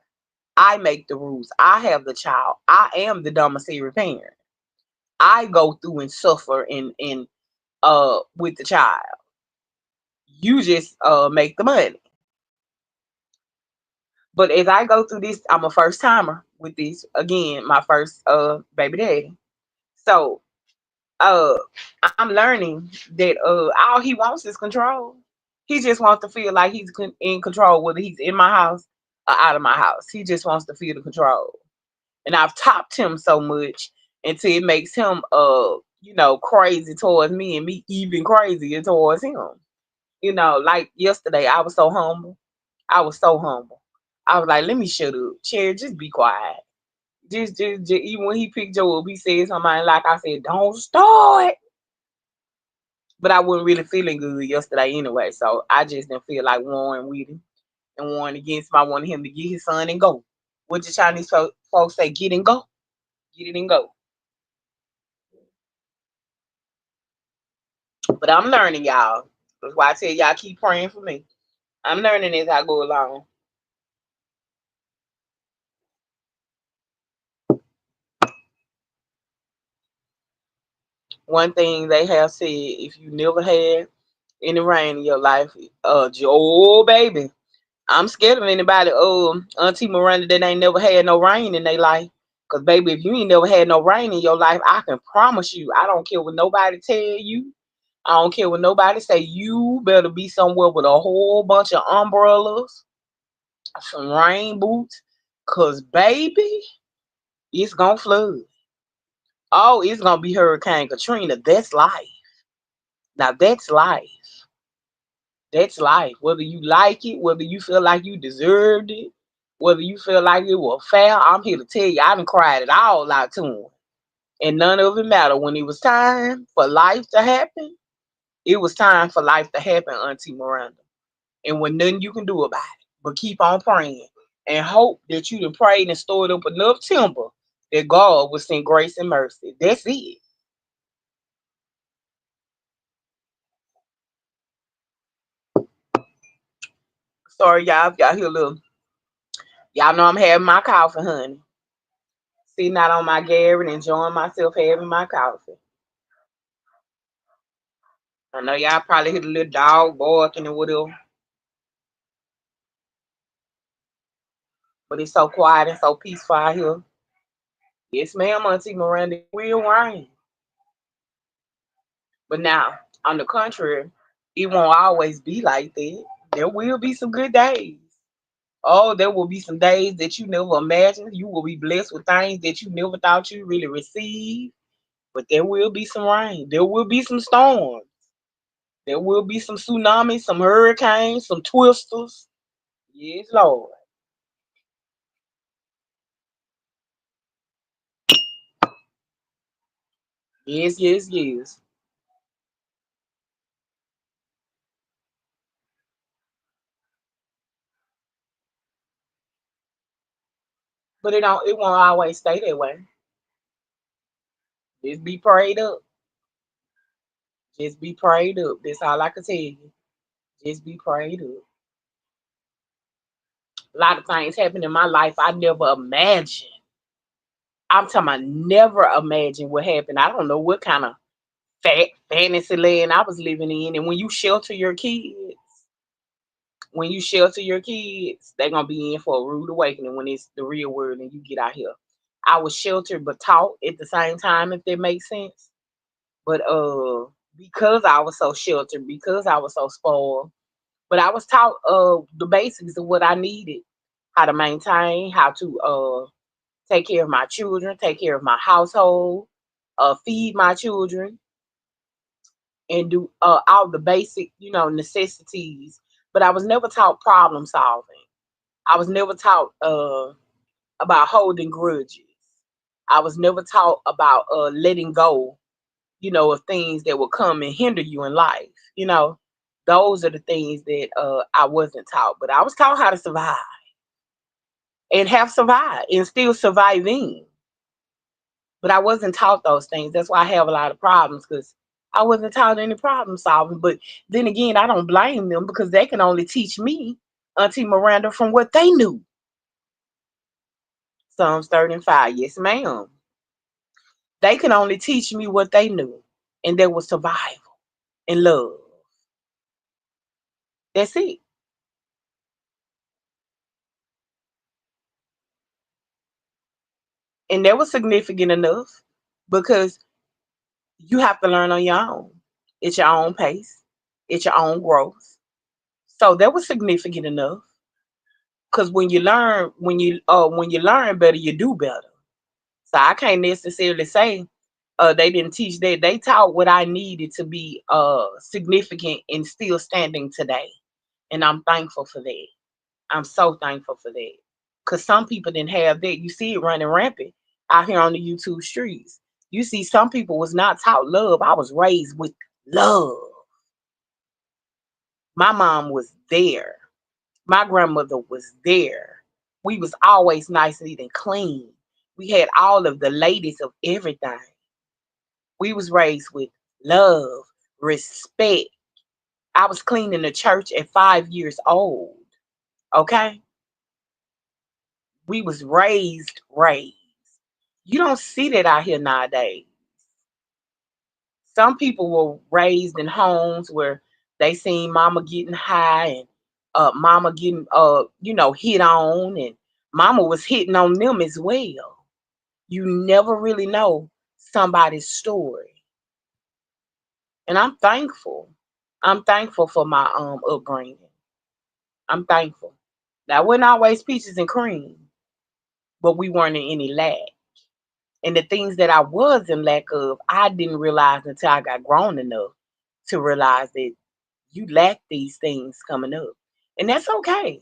I make the rules. I have the child. I am the domiciliary parent. I go through and suffer and with the child. You just make the money. But as I go through this, I'm a first timer with this. Again, my first baby daddy. So uh I'm learning that all he wants is control. He just wants to feel like he's in control, whether he's in my house or out of my house. He just wants to feel the control. And I've topped him so much until it makes him crazy towards me and me even crazier towards him. Like yesterday I was so humble. I was so humble. I was like, let me shut up. Cherry, just be quiet. Just even when he picked Joe up, he said something like I said, don't start. But I wasn't really feeling good yesterday anyway. So I just didn't feel like warring with him and warring against him. I wanted him to get his son and go. What the Chinese folks say, get and go. Get it and go. But I'm learning, y'all. That's why I tell y'all keep praying for me. I'm learning as I go along. One thing they have said, if you never had any rain in your life, Joe baby, I'm scared of anybody, Auntie Miranda, that ain't never had no rain in their life. Cause baby, if you ain't never had no rain in your life, I can promise you, I don't care what nobody tell you. I don't care what nobody say. You better be somewhere with a whole bunch of umbrellas, some rain boots, cause baby, it's gonna flood. Oh, it's gonna be Hurricane Katrina. That's life. Now that's life. That's life. Whether you like it, whether you feel like you deserved it, whether you feel like it was fair, I'm here to tell you, I done cried it all out to him. And none of it mattered. When it was time for life to happen, it was time for life to happen, Auntie Miranda. And when nothing you can do about it, but keep on praying and hope that you done prayed and stored up enough timber that God will send grace and mercy. That's it. Sorry, y'all, if y'all hear a little. Y'all know I'm having my coffee, honey. Sitting out on my garret, enjoying myself having my coffee. I know y'all probably hear the little dog barking or whatever, but it's so quiet and so peaceful out here. Yes, ma'am, Auntie Miranda, it will rain. But now, on the contrary, it won't always be like that. There will be some good days. Oh, there will be some days that you never imagined. You will be blessed with things that you never thought you really received. But there will be some rain. There will be some storms. There will be some tsunamis, some hurricanes, some twisters. Yes, Lord. Yes, yes, yes. But it won't always stay that way. Just be prayed up. Just be prayed up. That's all I can tell you. Just be prayed up. A lot of things happen in my life I never imagined. I'm talking about never imagined what happened. I don't know what kind of fantasy land I was living in. And when you shelter your kids, they're gonna be in for a rude awakening when it's the real world and you get out here. I was sheltered but taught at the same time, if that makes sense. But because I was so sheltered, because I was so spoiled, but I was taught the basics of what I needed, how to maintain, how to take care of my children, take care of my household, feed my children, and do all the basic, necessities. But I was never taught problem solving. I was never taught about holding grudges. I was never taught about letting go, of things that will come and hinder you in life. Those are the things that I wasn't taught. But I was taught how to survive and have survived and still surviving. But I wasn't taught those things. That's why I have a lot of problems because I wasn't taught any problem solving. But then again, I don't blame them because they can only teach me, Auntie Miranda, from what they knew. Psalms 35. Yes, ma'am. They can only teach me what they knew, and that was survival and love. That's it. And that was significant enough because you have to learn on your own. It's your own pace. It's your own growth. So that was significant enough because when you learn better, you do better. So I can't necessarily say they didn't teach that. They taught what I needed to be significant and still standing today, and I'm thankful for that. I'm so thankful for that. Because some people didn't have that. You see it running rampant out here on the YouTube streets. You see, some people was not taught love. I was raised with love. My mom was there. My grandmother was there. We was always nice, neat, and clean. We had all of the ladies of everything. We was raised with love, respect. I was cleaning the church at 5 years old. Okay? We was raised. You don't see that out here nowadays. Some people were raised in homes where they seen mama getting high and mama getting hit on, and mama was hitting on them as well. You never really know somebody's story. And I'm thankful. I'm thankful for my upbringing. I'm thankful. Now, we're not always peaches and cream, but we weren't in any lack. And the things that I was in lack of, I didn't realize until I got grown enough to realize that you lack these things coming up. And that's okay.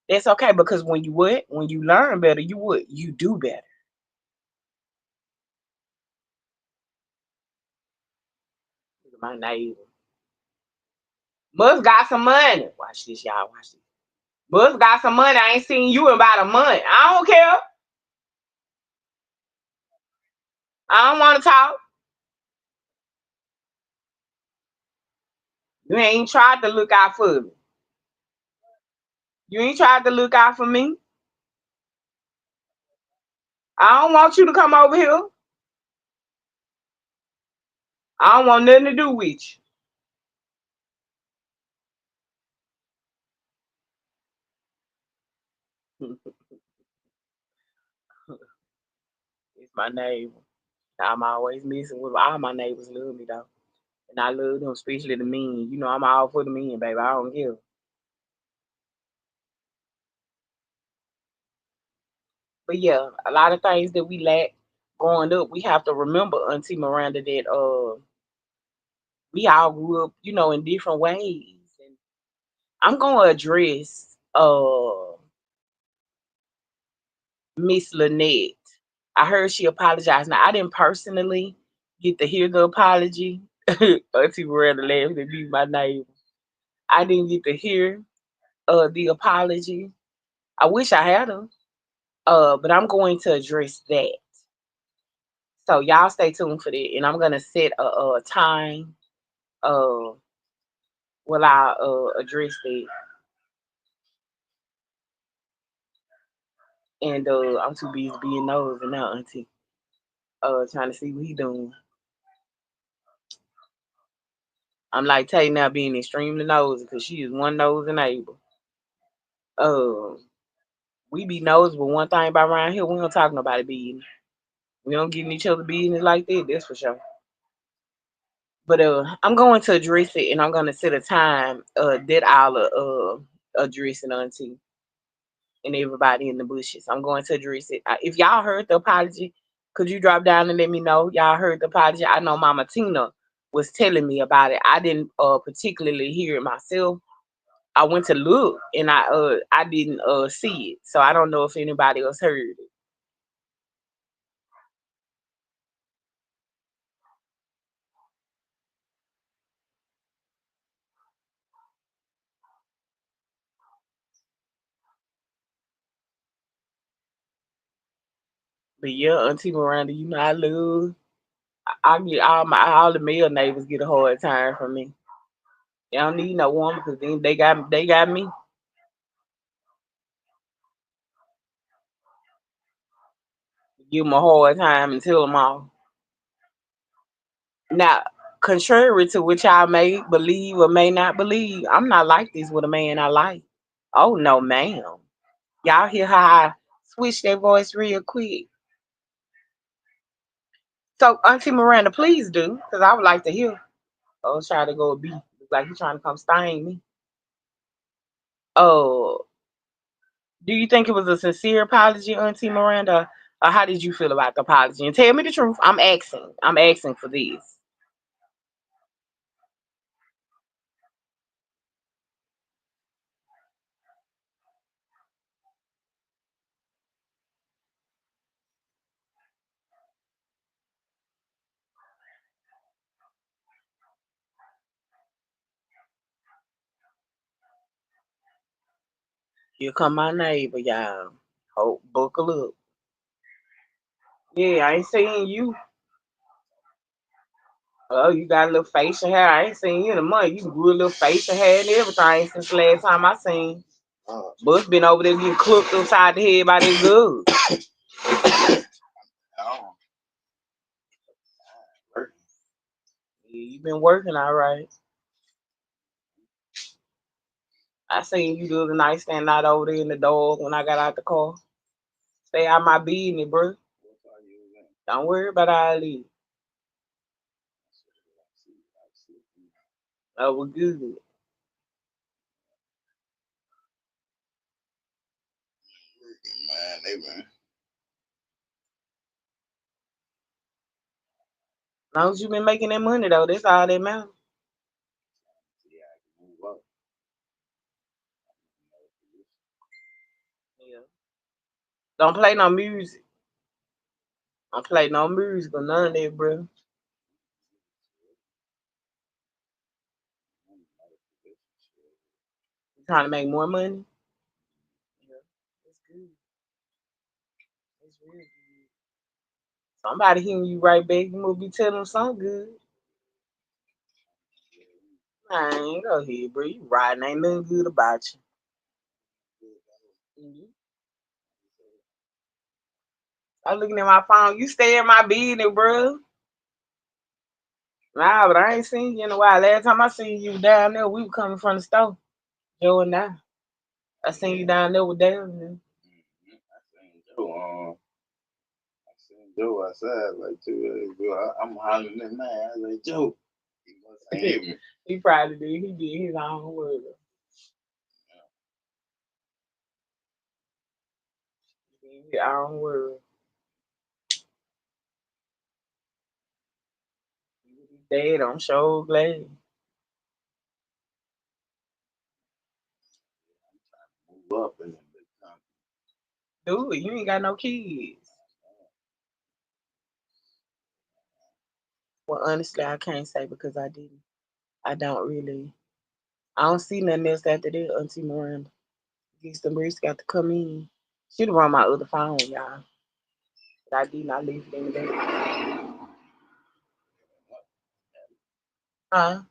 That's okay because when you what? When you learn better, you would you do better. Look at my neighbor. Must got some money. Watch this, y'all. Watch this. Must got some money. I ain't seen you in about a month. I don't care. I don't want to talk. You ain't tried to look out for me. You ain't tried to look out for me. I don't want you to come over here. I don't want nothing to do with you. It's my neighbor. I'm always messing with all my neighbors love me though. And I love them, especially the men. You know, I'm all for the men, baby. I don't give. But yeah, a lot of things that we lack growing up, we have to remember, Auntie Miranda, that we all grew up, in different ways. And I'm gonna address Miss Lynette. I heard she apologized. Now I didn't personally get to hear the apology. Auntie Miranda laughed at me, my neighbor. I didn't get to hear the apology. I wish I had her. But I'm going to address that. So y'all stay tuned for that. And I'm gonna set a time uh while I address that. And I'm too busy being nosy now, Auntie. Trying to see what he doing. I'm like Tay now being extremely nosy because she is one nosy neighbor. Uh we be nosy, but one thing about around here, we don't talk nobody business. We don't get in each other business like that, that's for sure. But I'm going to address it and I'm gonna set a time that I'll address it, Auntie, and everybody in the bushes. I'm going to address it. If y'all heard the apology, could you drop down and let me know? Y'all heard the apology? I know Mama Tina was telling me about it. I didn't particularly hear it myself. I went to look and I didn't see it. So I don't know if anybody else heard it. But yeah, Auntie Miranda, I love. I get all the male neighbors get a hard time from me. They don't need no woman because then they got me. Give them a hard time and tell them off. Now, contrary to which I may believe or may not believe, I'm not like this with a man I like. Oh no, ma'am. Y'all hear how I switch that voice real quick. So, Auntie Miranda, please do, because I would like to hear. Oh, try to go a beat. Looks like you trying to come stain me. Oh, do you think it was a sincere apology, Auntie Miranda? Or how did you feel about the apology? And tell me the truth. I'm asking. I'm asking for this. Here come my neighbor, y'all. Hope buckle up. Yeah, I ain't saying you. Oh, you got a little facial hair. I ain't seen you in a month. You grew a little facial hair and everything since the last time I seen. Bus been over there getting cooked upside the head by this good. Yeah, you been working all right. I seen you the other night standing out over there in the dog when I got out the car. Stay out my business, bro. Don't worry about all this. Oh, well, good. Man, they been As long as you been making that money though, that's all that matters. see I can move up. Yeah. Don't play no music. Don't play no music or none of that, bro. You trying to make more money? Yeah. That's good. That's real good. Somebody hearing you right back, you must be telling them something good. Man, go ahead, bro. You riding, ain't nothing good about you. Mhm. I'm looking at my phone. You stay in my business, bro. Nah, but I ain't seen you in a while. Last time I seen you down there, we were coming from the store. Joe and I seen you down there with Darren. I seen Joe outside like 2 days ago. I'm hollering at man. I was like, Joe, he must ain't hear me. He probably did. He did his own word. He did his own word. Dad, I'm so glad. Move up in them big time. Dude, you ain't got no kids. Well, honestly, I can't say because I didn't. I don't really. I don't see nothing else after that, Auntie Miranda. Gets the Maurice got to come in. She'd run my other phone, y'all. But I did not leave it in the bed. Huh?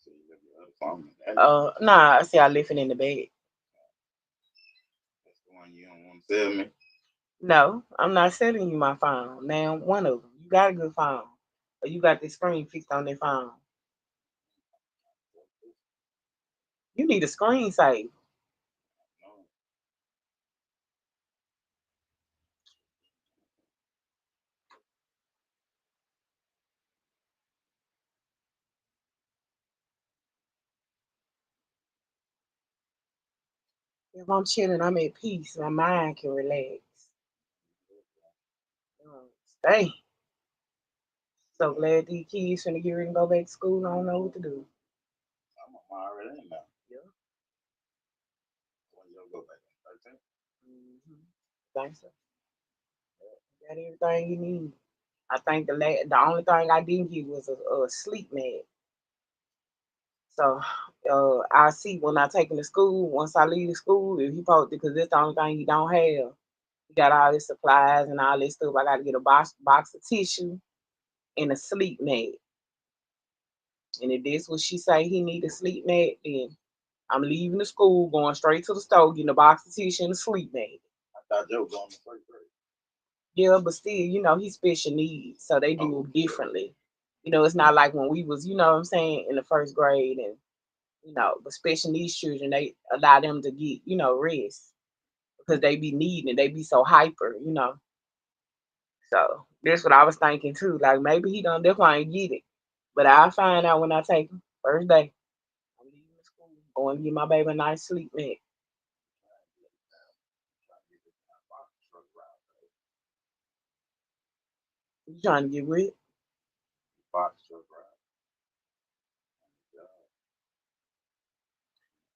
So you got your other phone and that. Nah, I see I left it in the bed. That's the one you don't want to sell me. No, I'm not selling you my phone. Now, one of them. You got a good phone. Or you got the screen fixed on that phone. You need a screen save. No. If I'm chilling, I'm at peace. My mind can relax. Stay. So glad these kids finna get ready to go back to school. I don't know what to do. I'm already in now. Yeah. When you go back in 13. Mm-hmm. Thanks. So. Got everything you need. I think the only thing I didn't get was a sleep mat. So I see when I take him to school. Once I leave the school, if he posted because that's the only thing he don't have. He got all his supplies and all this stuff. I got to get a box of tissue and a sleep mat. And if that's what she say he need a sleep mat, then I'm leaving the school, going straight to the store, getting a box of tissue and a sleep mat. I thought Joe was going to first grade. Yeah, but still, he's special needs, so they do it differently. It's not like when we was, what I'm saying, in the first grade and but special needs children, they allow them to get, rest because they be needing it, they be so hyper. So that's what I was thinking too. Like maybe he don't definitely ain't get it. But I'll find out when I take him. First day. I'm leaving the school. Going to get my baby a nice sleep mat. You trying to get with? Box truck ride.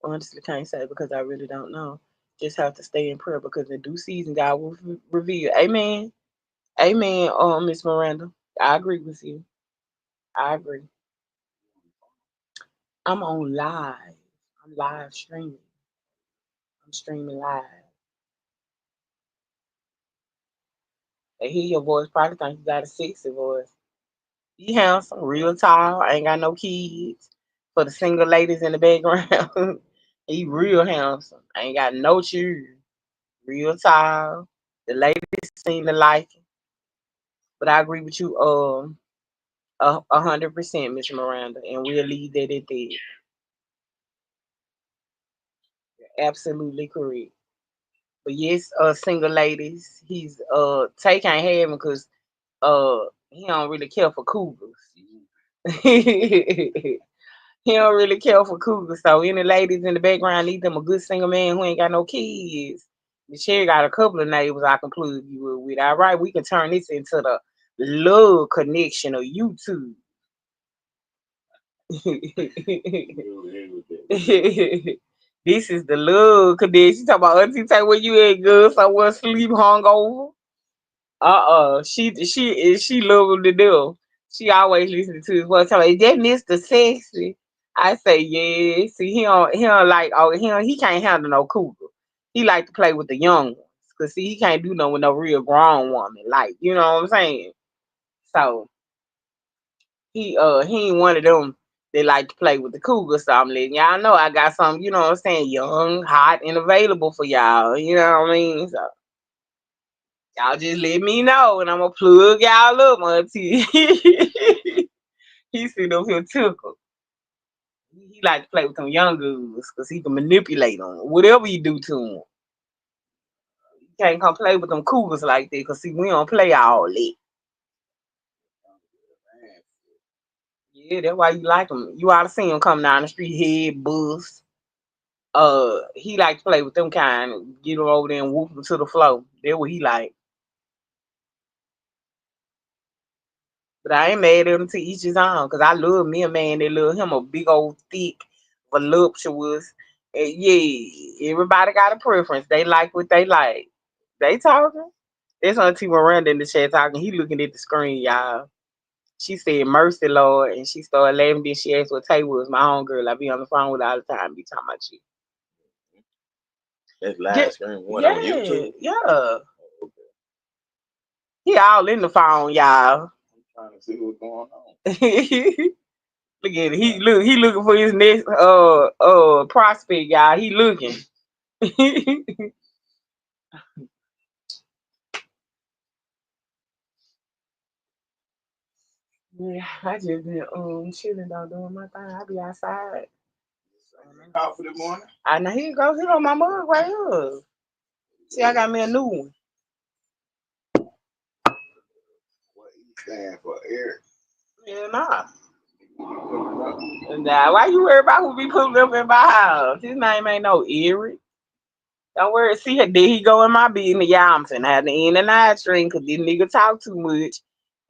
Honestly, can't say because I really don't know. Just have to stay in prayer because in due season, God will reveal. Amen. Amen. Miss Miranda, I agree with you. I agree. I'm on live. I'm live streaming. I'm streaming live. They hear your voice, probably think you got a sexy voice. You handsome, real tall. I ain't got no kids. For the single ladies in the background, he real handsome. I ain't got no children. Real tall. The ladies seem to like him. But I agree with you 100%, Miss Miranda, and we'll leave that at that. You're absolutely correct. But yes, single ladies, he's Tay can't have him because he don't really care for cougars. He don't really care for cougars. So any ladies in the background need them a good single man who ain't got no kids. The Cherry got a couple of neighbors I can plug you with. All right, we can turn this into the love connection of YouTube. This is the love connection. She talking about Auntie Tay, where you at, good? Someone sleep hungover. She love him to death. She always listen to his voice. Tell me, is that Mr. Sexy? I say yeah. See, he don't like he can't handle no cougar. He like to play with the young ones. Cause see, he can't do no with no real grown woman. Like, you know what I'm saying? So he ain't one of them that like to play with the cougar. So I'm letting y'all know I got some, you know what I'm saying, young, hot, and available for y'all. You know what I mean? So y'all just let me know and I'm gonna plug y'all up, Auntie. He sit up here tickle. He like to play with them young girls because he can manipulate them. Whatever you do to him. You can't come play with them cougars like that because see, we don't play all that. Yeah, that's why you like him. You ought to see him come down the street, head bust. He like to play with them kind, get him over there and whoop him to the floor. That's what he like. But I ain't mad at him to each his own, cause I love me a man that love him a big old thick, voluptuous. And yeah, everybody got a preference. They like what they like. They talking. That's Auntie Miranda in the chat talking. He looking at the screen, y'all. She said, "Mercy, Lord," and she started laughing. Then she asked what Tay was. My own girl. I be on the phone with her all the time. Be talking about you. That's Yeah, live stream. What on yeah, YouTube? yeah. Okay. He all in the phone, y'all. I'm trying to see what's going on. Look at it. He looking for his next prospect, y'all. He looking. Yeah, I just been chilling though, doing my thing. I be outside. Coffee this morning. I know here go my mug right here. See, I got me a new one. What E stand for? Eric. Yeah, nah. Nah, why you worry about who be putting up in my house? His name ain't no Eric. Don't worry. See, there he go in my business. Yeah, I'm finna have the in and out string because this nigga talk too much.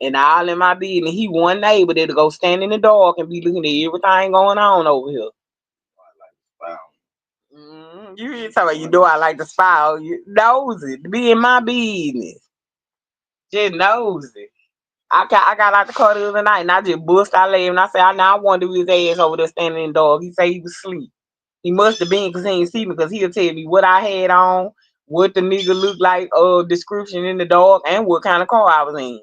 And all in my business. He one neighbor that'll go stand in the dark and be looking at everything going on over here. Wow. You hear talking about you do I like to spy on you. Nosy. To be in my business. Just nosy. I got out the car the other night and I just bust out laughing. I said, I wonder who his ass over there standing in the dog. He said he was asleep. He must have been because he ain't see me because he'll tell me what I had on, what the nigga looked like, description in the dog, and what kind of car I was in.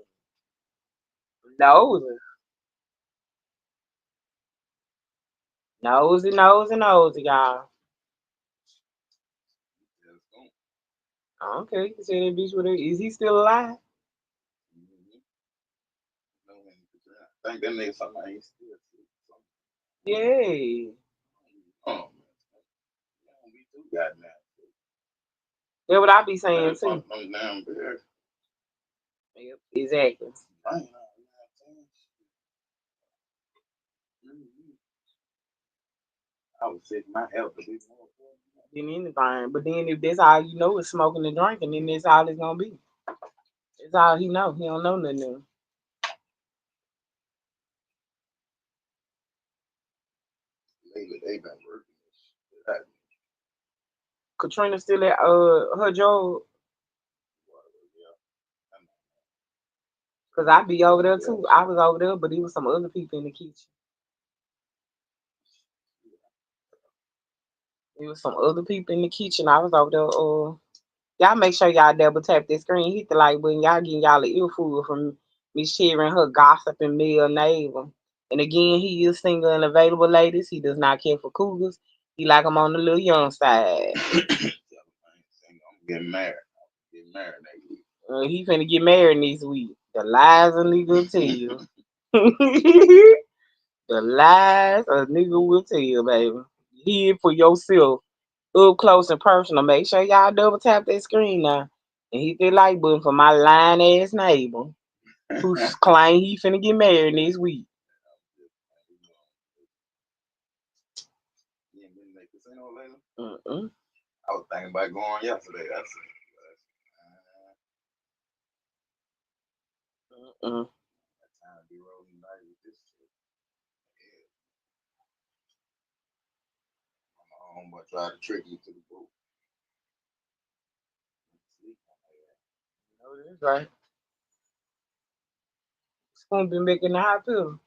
Nosy. Nosy, nosy, nosy, y'all. I don't care. You can say that bitch with it. Is he still alive? I think that nigga somebody ain't still Yeah. oh, man. We too goddamn. That's what I be saying too. I'm down there. Yep, exactly. I was sick my health to be more Than anything. But then if that's all you know is smoking and drinking, then that's all it's gonna be. That's all he know. He don't know nothing else. lately. They been working this shit. Katrina still at her job. Cause I be over there too. I was over there, but it was some other people in the kitchen. It was some other people in the kitchen. I was over there. Y'all make sure y'all double tap that screen, hit the like button. Y'all getting y'all a earful from Miss Sherry and her gossiping male neighbor. And again, he is single and available, ladies. He does not care for cougars. He like them on the little young side. I'm getting married. Getting married next week. He finna get married this week. The lies a nigga will tell you. The lies a nigga will tell you, baby. Hear it for yourself. Up close and personal. Make sure y'all double tap that screen now. And hit that like button for my lying ass neighbor who claim he finna get married next week. Mm-mm. I was thinking about going yesterday. I said, Mm-mm. that time to be rolling dice with this shit. Yeah, my homeboy tried to trick me to the boat. Sleep on that. No, that's right. It's gonna be making the hospital.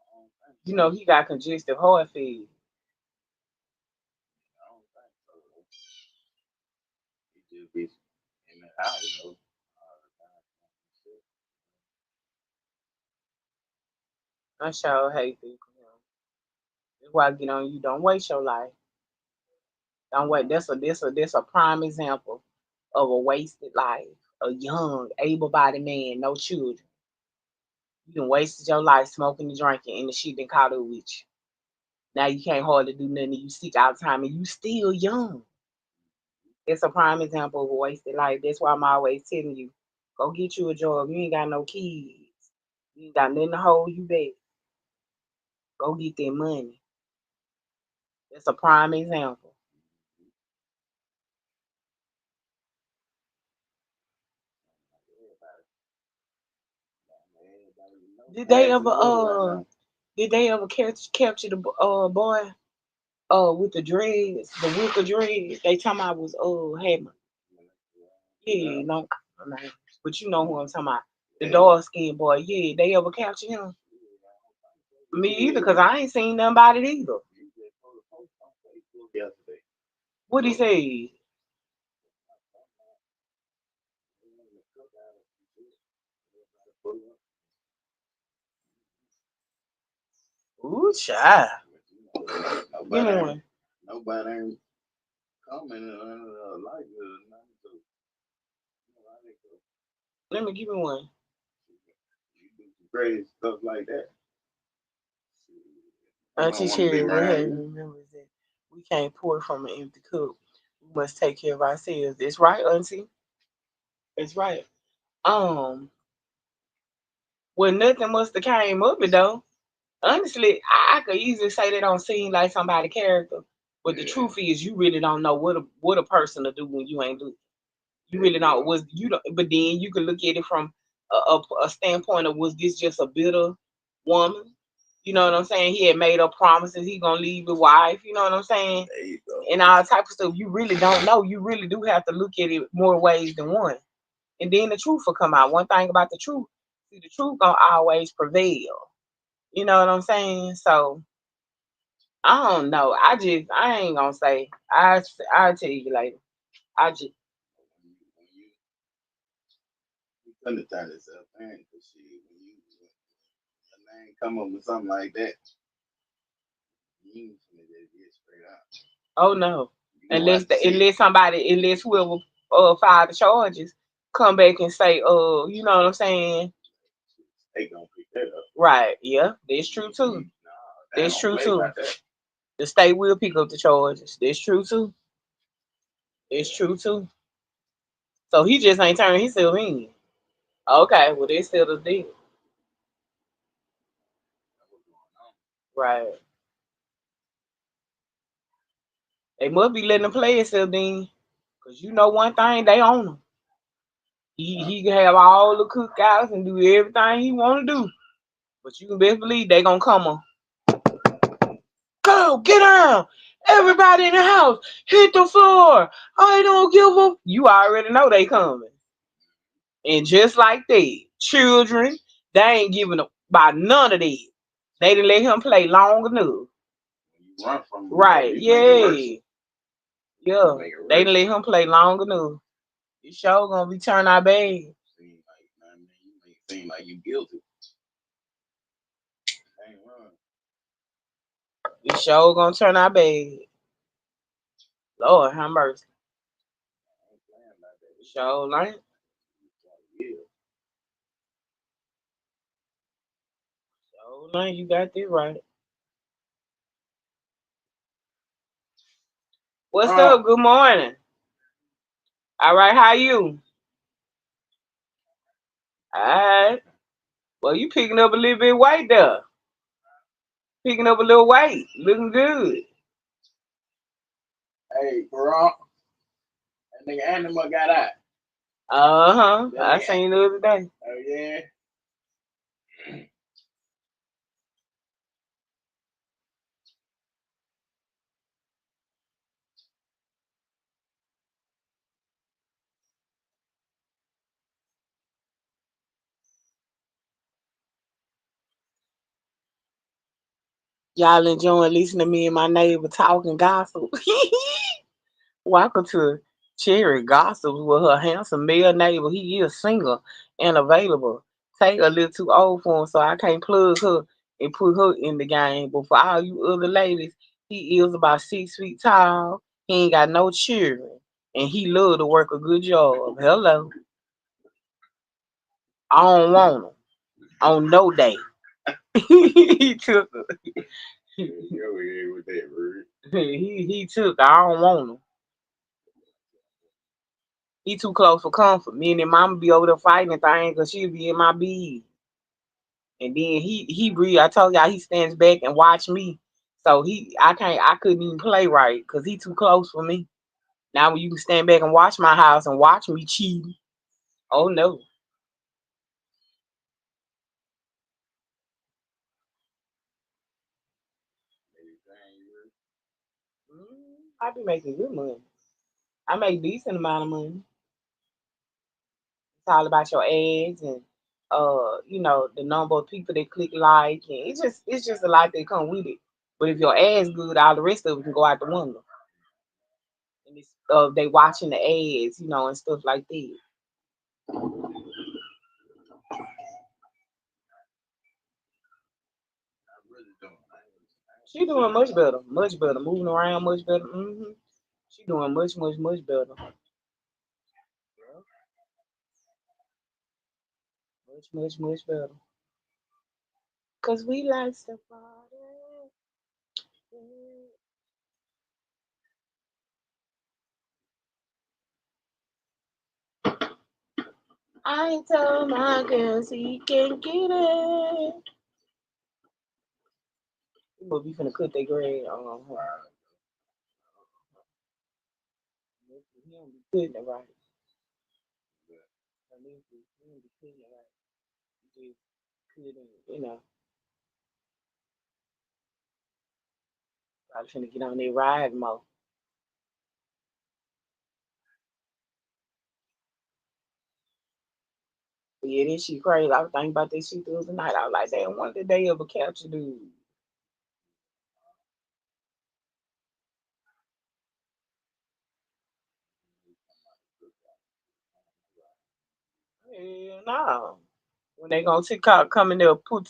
I don't think You so. know he got congestive heart failure. I don't think so. He just be in the house, you know. All the time. Shit. I sure hate that for him. That's why I get on you. Don't waste your life. Don't wait. That's a prime example of a wasted life. A young, able-bodied man, no children. You done wasted your life smoking and drinking, and the shit done caught up with you. Now you can't hardly do nothing. You seek out time, and you still young. It's a prime example of a wasted life. That's why I'm always telling you, go get you a job. You ain't got no kids. You ain't got nothing to hold you back. Go get that money. That's a prime example. Everybody, everybody, you know, Did they passing ever away right now. did they ever capture the boy with the dreads, the wicker dreads? They talking about was had Yeah, yeah, no, no, but you know who I'm talking about. The yeah. dark skinned boy, yeah, they ever capture him? Me either, Yeah, cause I ain't seen nothing about it either. you just put a post on Facebook yesterday. What he So, say? Ooh, child. Give nobody me ain't one. nobody ain't commenting on like it or nothing. So you know how they go. Let me give me one. You do some crazy stuff like that. You don't Auntie want to be Cherry, what around have you. remembers that we can't pour from an empty cup. We must take care of ourselves. That's right, Auntie. That's right. Um, well, nothing must have came up it though. Honestly, I could easily say they don't seem like somebody character, but the Yeah, truth is, you really don't know what a person to do when you ain't do. You there really you don't. go. Was you don't, but then you can look at it from a standpoint of was this just a bitter woman? You know what I'm saying? He had made up promises he gonna leave his wife. You know what I'm saying? There you go. And all type of stuff. You really don't know. You really do have to look at it more ways than one, and then the truth will come out. One thing about the truth, see, the truth gonna always prevail. You know what I'm saying? So I don't know. I ain't gonna say. I'll tell you later. I just You couldn't have turned yourself in because when your name come up with something like that, you ain't finna just get straight out. oh no. You gonna have to see it. Unless whoever filed the charges come back and say, you know what I'm saying? They gonna pick that up. Right, yeah, that's true too. Nah, they That's don't true play too. about that. The state will pick up the charges. That's true too. It's Yeah, true too. So he just ain't turning himself in. Okay, well they still the deal. that's what's going on. Right. They must be letting him play himself then. Cause you know one thing, they own him. Yeah, He can have all the cookouts and do everything he wanna do. But you can best believe they gonna come on. Go, get down. Everybody in the house, hit the floor. I don't give a. You already know they coming. And just like that, children, they ain't giving up by none of that. They didn't let him play long enough. when you run from them, Right, you make it worse. yeah. You Yeah. make it They didn't worse. let him play long enough. You sure gonna be turning our bad. Seem like, man, you make it seem like you guilty. Ain't run. You sure gonna turn our bad. Lord have mercy. Ain't playing like that. Sure ain't. Yeah. Sure ain't. You got this right. What's Oh, up? Good morning. All right, how you? All right. Well, you picking up a little bit weight there. Picking up a little weight. Looking good. Hey, Gronk, that nigga Animal got out. I seen the other day. Oh yeah. Y'all enjoying listening to me and my neighbor talking gossip. Welcome to Cherry Gossips with her handsome male neighbor. He is single and available. Take a little too old for him, so I can't plug her and put her in the game. But for all you other ladies, he is about 6 feet tall. He ain't got no children, and he love to work a good job. Hello, I don't want him on no day. he took her. Yo, yeah, with that word. He took her. I don't want him. He too close for comfort. Me and his mama be over there fighting and things because she'll be in my bed. And then he breathe. I told y'all he stands back and watch me. So I couldn't even play right because he too close for me. Now when you can stand back and watch my house and watch me cheat. Oh no. I be making good money. I make decent amount of money. It's all about your ads and the number of people that click like and it's just a lot that come with it. But if your ads good, all the rest of it can go out the window. And it's they watching the ads, and stuff like that. I really don't. She doing much better, moving around much better. She doing much better, much better. Cause we like to party. I told my girls he can get it. But we finna cut that grade on. He don't be putting it right. I mean, he don't be putting it right. He just couldn't. Probably finna get on that ride more. But yeah, this shit crazy. I was thinking about this shit the other night. I was like, damn, when did they ever capture dude? Hell no. When they gonna TikTok come in there, pull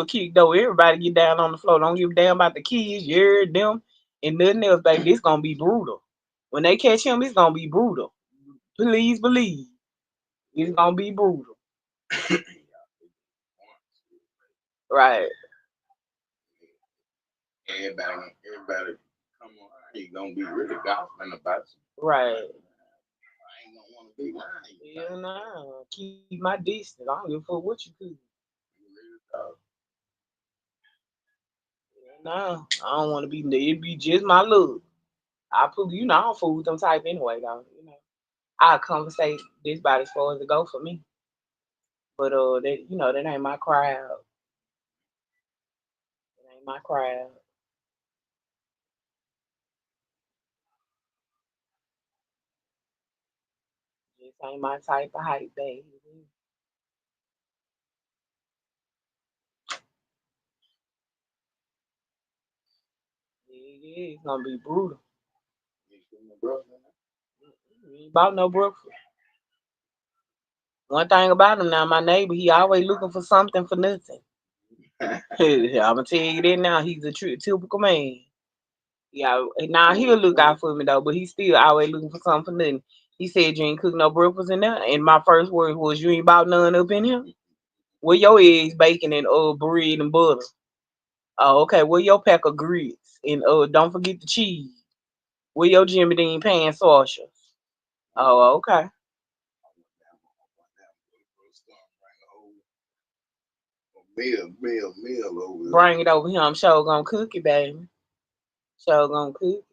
a kick though, everybody get down on the floor. Don't give a damn about the kids, you heard them, and nothing else, baby. It's gonna be brutal. When they catch him, it's gonna be brutal. Please believe. It's gonna be brutal. Right, Everybody come on, he gonna be really gossiping about you. right. I ain't gonna want to be lying. Hell no. Keep my distance. I don't give a fuck what you do. No, I don't want to be. It be just my look. I put, I don't fool with them type anyway, though. I conversate this about as far as it go for me. But that ain't my crowd. It ain't my crowd. Just ain't my type of hype, baby. Yeah, it's gonna be brutal. You ain't bought no breakfast. One thing about him now, my neighbor, he always looking for something for nothing. I'm gonna tell you that now. He's a typical man. Yeah, now he'll look out for me though, but he's still always looking for something for nothing. He said you ain't cook no breakfast in there, and my first word was you ain't bought none up in here. Where your eggs, bacon, and bread and butter? Oh, okay. Where your pack of grits and don't forget the cheese. Where your Jimmy Dean pan sausages? Oh, okay. Meal over there. Bring it over here. I'm sure gonna cook it, baby. Sure gonna cook.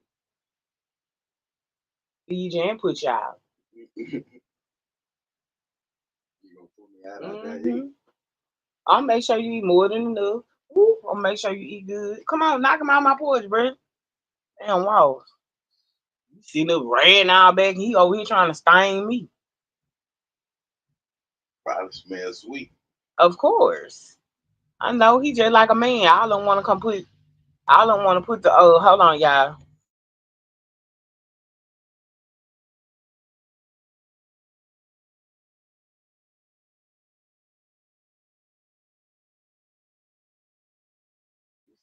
Feed you and put you out. You gonna put me out there Hmm. eating? I'll make sure you eat more than enough. Woo, I'll make sure you eat good. Come on, knock him out my porch, bro. Damn, wow. You sitting up ran out back. He over here trying to stain me. Probably smell sweet. Of course. I know he just like a man. I don't want to come put. I don't want to put the. Oh, hold on, y'all.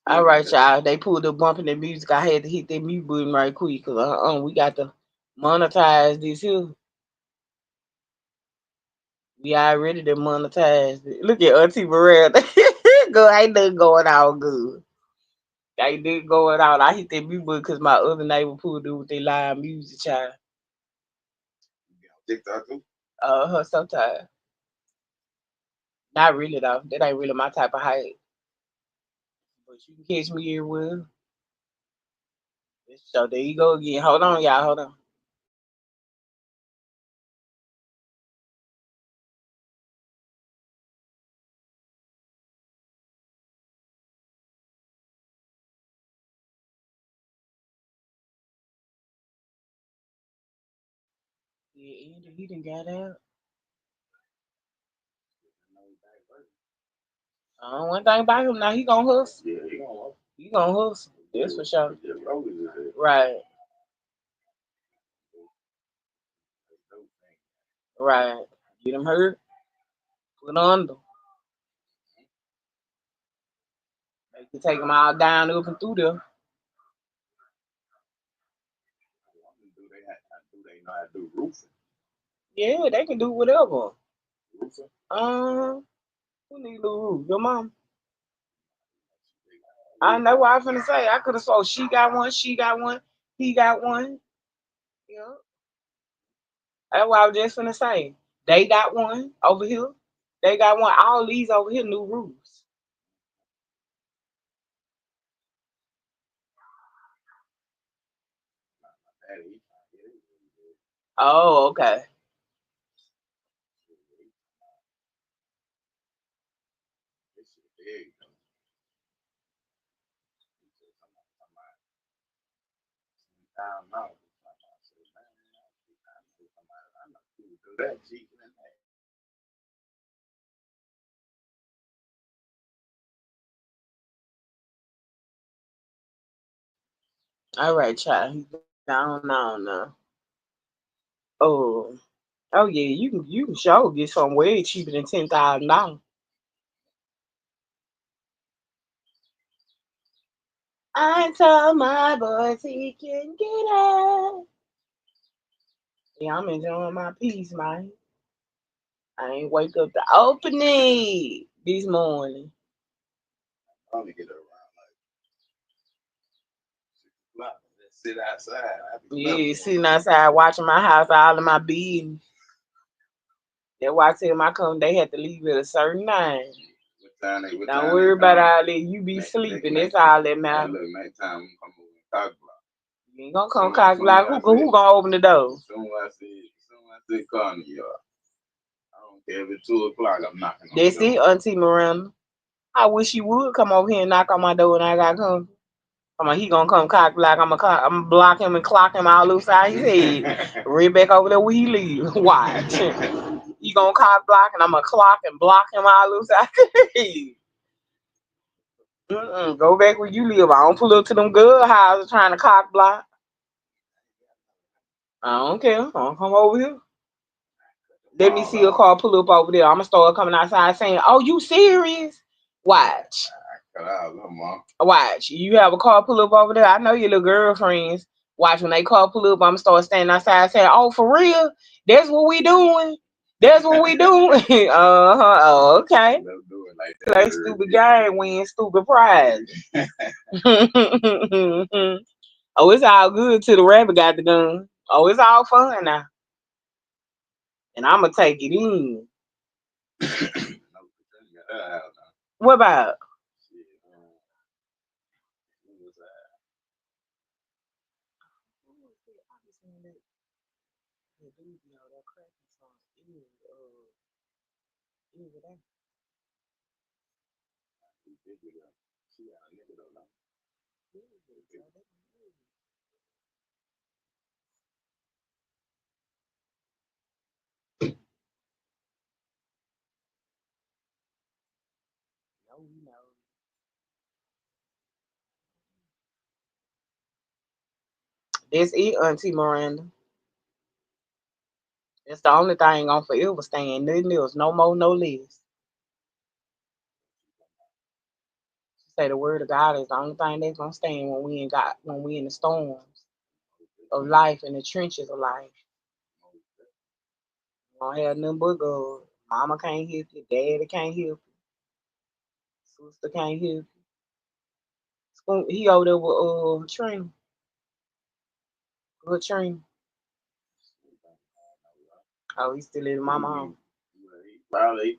All Still got right, that. y'all. They pulled up bumping the music. I had to hit that mute button right quick because we got to monetize this here. We already done monetized it. Look at Auntie Miranda. Girl, ain't nothing going out good. Ain't nothing going out. I hit that mute button because my other neighbor pulled up with their live music, child. You be on TikTok too? Her sometimes. Not really though. That ain't really my type of height. But you can catch me here with. So there you go again. Hold on, y'all. Hold on. Yeah, Andy, he done got out. One thing about him now, he gonna hustle. Yeah, you know He gonna hustle. That's for sure. what? Just roll with it. Right, right. Get him hurt, put under. They can take him all down, up and through there. Do they know how to do roofing? Yeah, they can do whatever. Roofing? Um, who need a little roof? Your mom. I know what I was finna say. I could have saw she got one, she got one, he got one. Yeah. That's what I was just finna say. They got one over here. They got one. All these over here new roofs. Daddy, he trying to get it. Oh, okay. This shit big. Down now. I know people do that cheating and that. All right, child. He down now now. Oh, oh yeah. You can sure get some way cheaper than $10,000. I told my boys he can get it. Yeah, I'm enjoying my peace, man. I ain't wake up to open it this morning. I only get around like 6 o'clock. Just sit outside. I be Yeah, slept sitting for. outside watching my house, all of my business. That's why I tell my come they had to leave at a certain time. What Don't time they worry about come? all that. You be sleeping. That's Next, all that hey, matters. look, next time I'm coming over and talk about. You ain't gonna come cock like who Soon gonna open the door? Soon as I see car in the yard. I don't care if it's 2 o'clock. I'm knocking on the That's door. it, Auntie Miranda. I wish you would come over here and knock on my door when I got come. Come on, he gonna come cock like I'm block him and clock him all loose out his head. Right back over there where he live. Watch. He gonna cock block and I'm gonna clock and block him all loose out his head. Go back where you live. I don't pull up to them good houses trying to cock block. I don't care. I don't come over here. Let me see a car pull up over there. I'm gonna start coming outside saying, "Oh, you serious? Watch, Cut out, little mom. watch. You have a car pull up over there. I know your little girlfriends. Watch when they car pull up. I'm gonna start standing outside saying, "Oh, for real? That's what we doing. That's what we doing." Uh-huh. Oh, okay. Don't do it like that. Play stupid game, win stupid prize. Oh, it's all good till the rabbit got the gun. Oh, it's all fun now. And I'm gonna take it in. What about? You know, that cracking song. Ew, that. She got a nigga though. Ew, so that- No, we know. That's it, Auntie Miranda. That's the only thing on forever stand. Nothing else. No more, no less. Say the word of God is the only thing that's gonna stand when we in the storms of life and the trenches of life. You don't have nothing but God. Mama can't help you, daddy can't help you, sister can't help you. He over there with Trina. Good Trina. Oh, he's still in mama home. He probably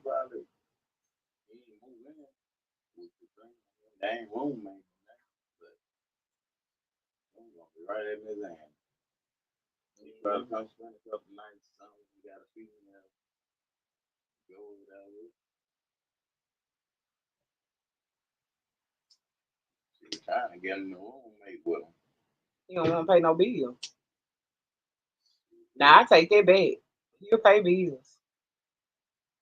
he ain't moving in with the thing. They ain't room, man. But I'm gonna be right at his hand. He probably come spend a couple nights. Something you got a feeling of go over there with. She trying to get in the roommate with him. He don't want to pay no bill. Now I take that back. He'll pay bills.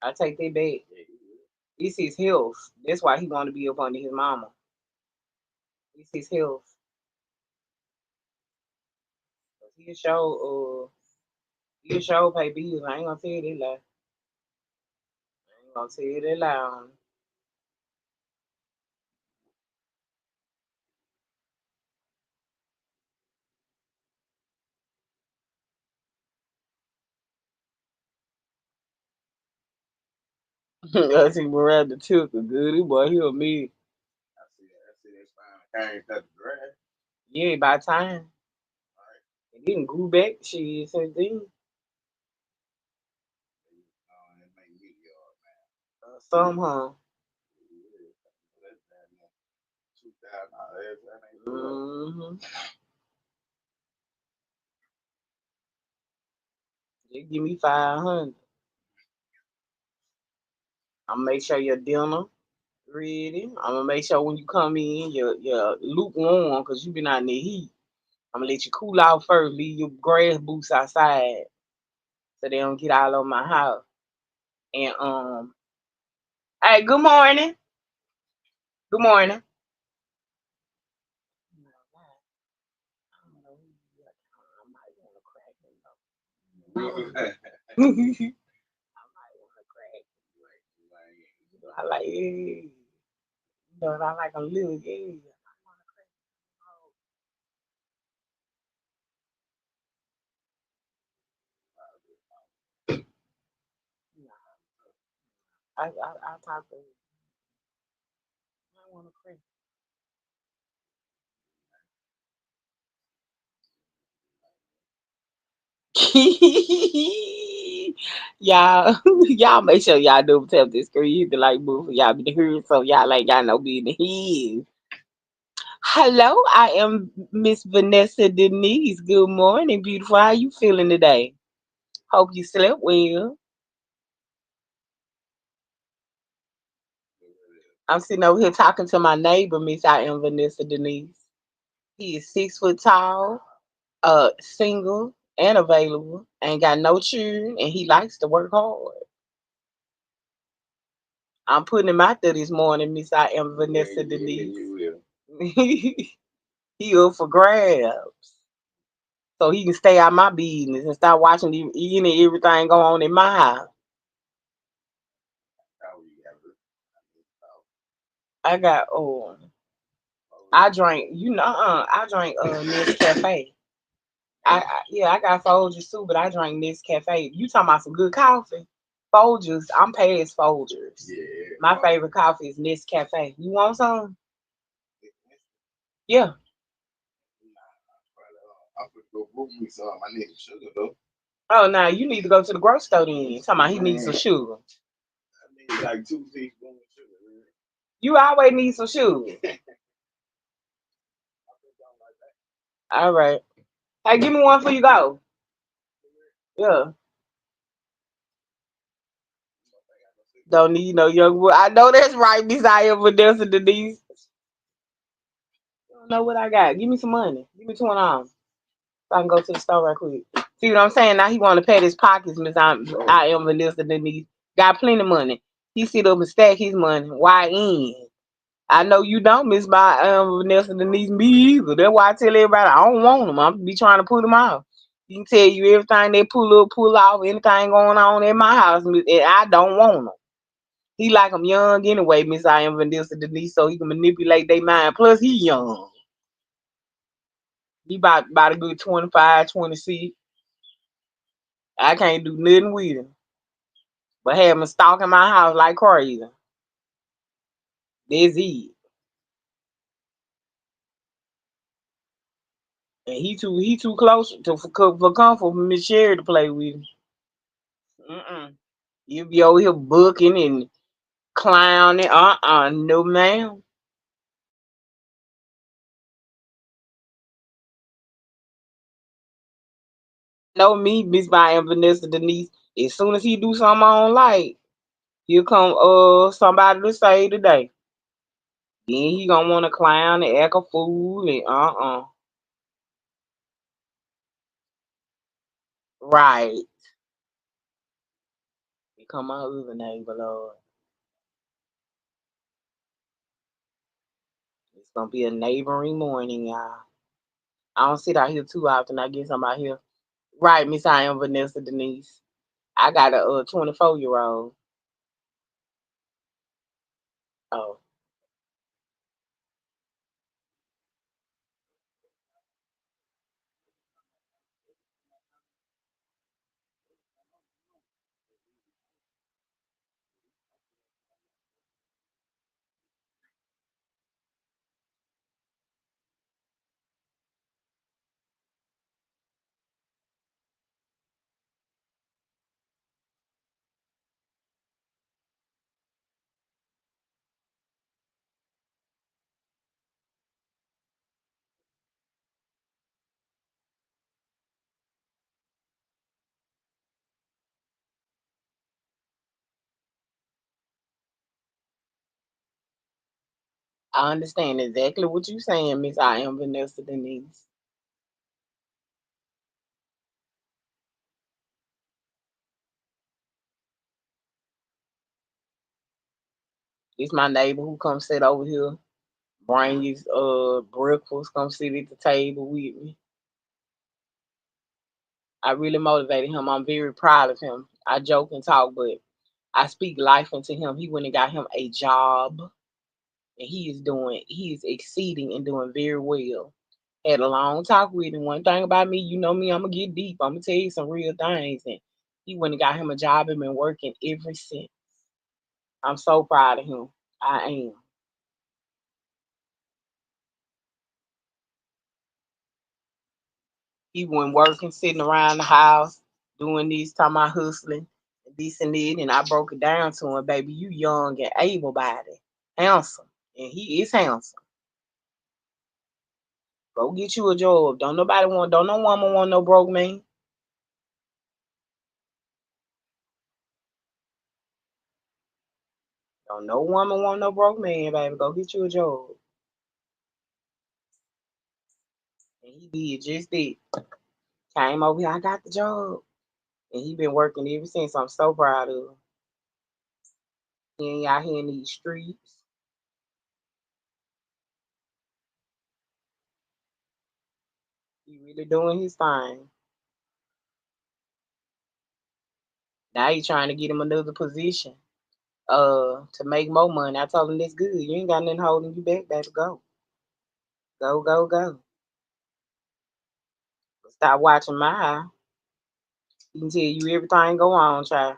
I take that back. Yeah, he will. It's his health. That's why he want to be up under his mama. It's his health. He'll show pay bills. I ain't gonna tell you that lie. I ain't gonna tell you that lie. I see Miranda took a goodie boy. He'll me. I see they finally came cut the grass. Yeah, by time. All right. And then grew back. She since then. It make me yard, man. Somehow. Yeah. That's that man. $2,000. That ain't good. Mm-hmm. They give me 500. I'm gonna make sure your dinner ready. I'm gonna make sure when you come in, you're lukewarm because you been out in the heat. I'm gonna let you cool out first. Leave your grass boots outside so they don't get all over my house. And hey, good morning. Good morning. I might wanna crack. I like yeah. But I like a little yeah. I talk to I wanna crack. Y'all, y'all make sure y'all double tap this screen. Hit the like button for y'all be heard so y'all ain't got no business here. Hello, I am Miss Vanessa Denise. Good morning, beautiful. How you feeling today? Hope you slept well. I'm sitting over here talking to my neighbor, Miss I am Vanessa Denise. He is 6 foot tall, single and available, ain't got no children, and he likes to work hard. I'm putting him out there this morning, Miss I am Vanessa Denise. You He up for grabs. So he can stay out my business and start watching everything go on in my house. I got I drank I drank Nescafe. Yeah, I got Folgers too, but I drank Nescafe. You talking about some good coffee? Folgers, I'm past Folgers. Yeah. My favorite coffee is Nescafe. You want some? Yeah. I could go brew me some. I need some sugar though. Oh, now you need to go to the grocery store then. Talking about he needs some sugar. I need like 2 teaspoons of sugar. Man. You always need some sugar. All right. Hey, give me one before you go. Yeah. Don't need no young boy. I know that's right, Miss I am Vanessa Denise. You don't know what I got. Give me some money. Give me $20. So I can go to the store right quick. See what I'm saying? Now he want to pay his pockets, I am Vanessa Denise. Got plenty of money. He sit up and stack his money. Why in? I know you don't, Miss my Vanessa Denise, me either. That's why I tell everybody I don't want them. I'm be trying to put them off. He can tell you everything they pull up, pull off, anything going on in my house, and I don't want them. He like I'm young anyway, Miss I am Vanessa Denise, so he can manipulate their mind. Plus, he young. He about a good 25, 26. I can't do nothing with him. But have him stalking my house like crazy. That's it. And he too close for comfort for Miss Sherry to play with him. Mm-mm. You be over here booking and clowning. No ma'am. Know me, Miss by Vanessa Denise. As soon as he do something I don't like, here come somebody to say today. Then he gonna wanna clown and act a fool and Right. Here come my other neighbor, Lord. It's gonna be a neighboring morning, y'all. I don't sit out here too often. I guess I'm out here. Right, Miss I am Vanessa Denise. I got a 24-year-old. Oh, I understand exactly what you're saying, Miss I am Vanessa Denise. It's my neighbor who comes sit over here, bring his breakfast, come sit at the table with me. I really motivated him. I'm very proud of him. I joke and talk, but I speak life into him. He went and got him a job, and he is exceeding and doing very well. Had a long talk with him. One thing about me, you know me, I'm gonna get deep. I'm gonna tell you some real things. And he went and got him a job and been working ever since. I'm so proud of him. I am. He went working, sitting around the house, doing this, talking about hustling, this and that. And I broke it down to him, baby, you young and able bodied, handsome. And he is handsome. Go get you a job. Don't no woman want no broke man. Don't no woman want no broke man, baby. Go get you a job. And he did just that. Came over here, I got the job. And he been working ever since. I'm so proud of him. He ain't out here in these streets. He really doing his thing. Now he trying to get him another position. To make more money. I told him that's good. You ain't got nothing holding you back, baby. Go. Go, go, go. Stop watching my eye. He can tell you everything go on, child.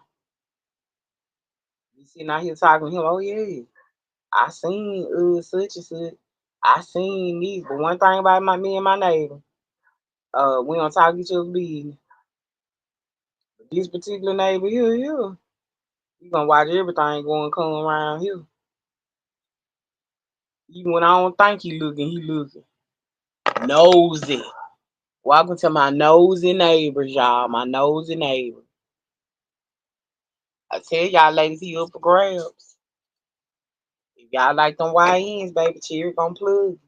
You sitting out here talking to him, oh yeah. I seen such and such. I seen these. But one thing about me and my neighbor, we don't talk each other's business. But this particular neighbor here, you gonna watch everything going come around here. Even when I don't think he looking, he looking. Nosy. Welcome to my nosy neighbors, y'all. My nosy neighbor. I tell y'all ladies, he up for grabs. If y'all like them YNs, baby, Cherry gonna plug.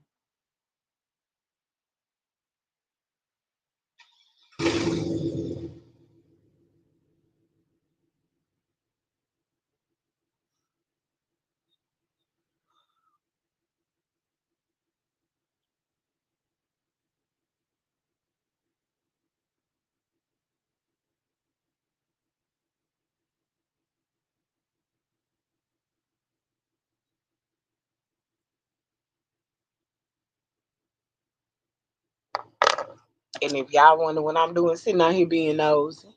And if y'all wonder what I'm doing, sitting out here being nosy,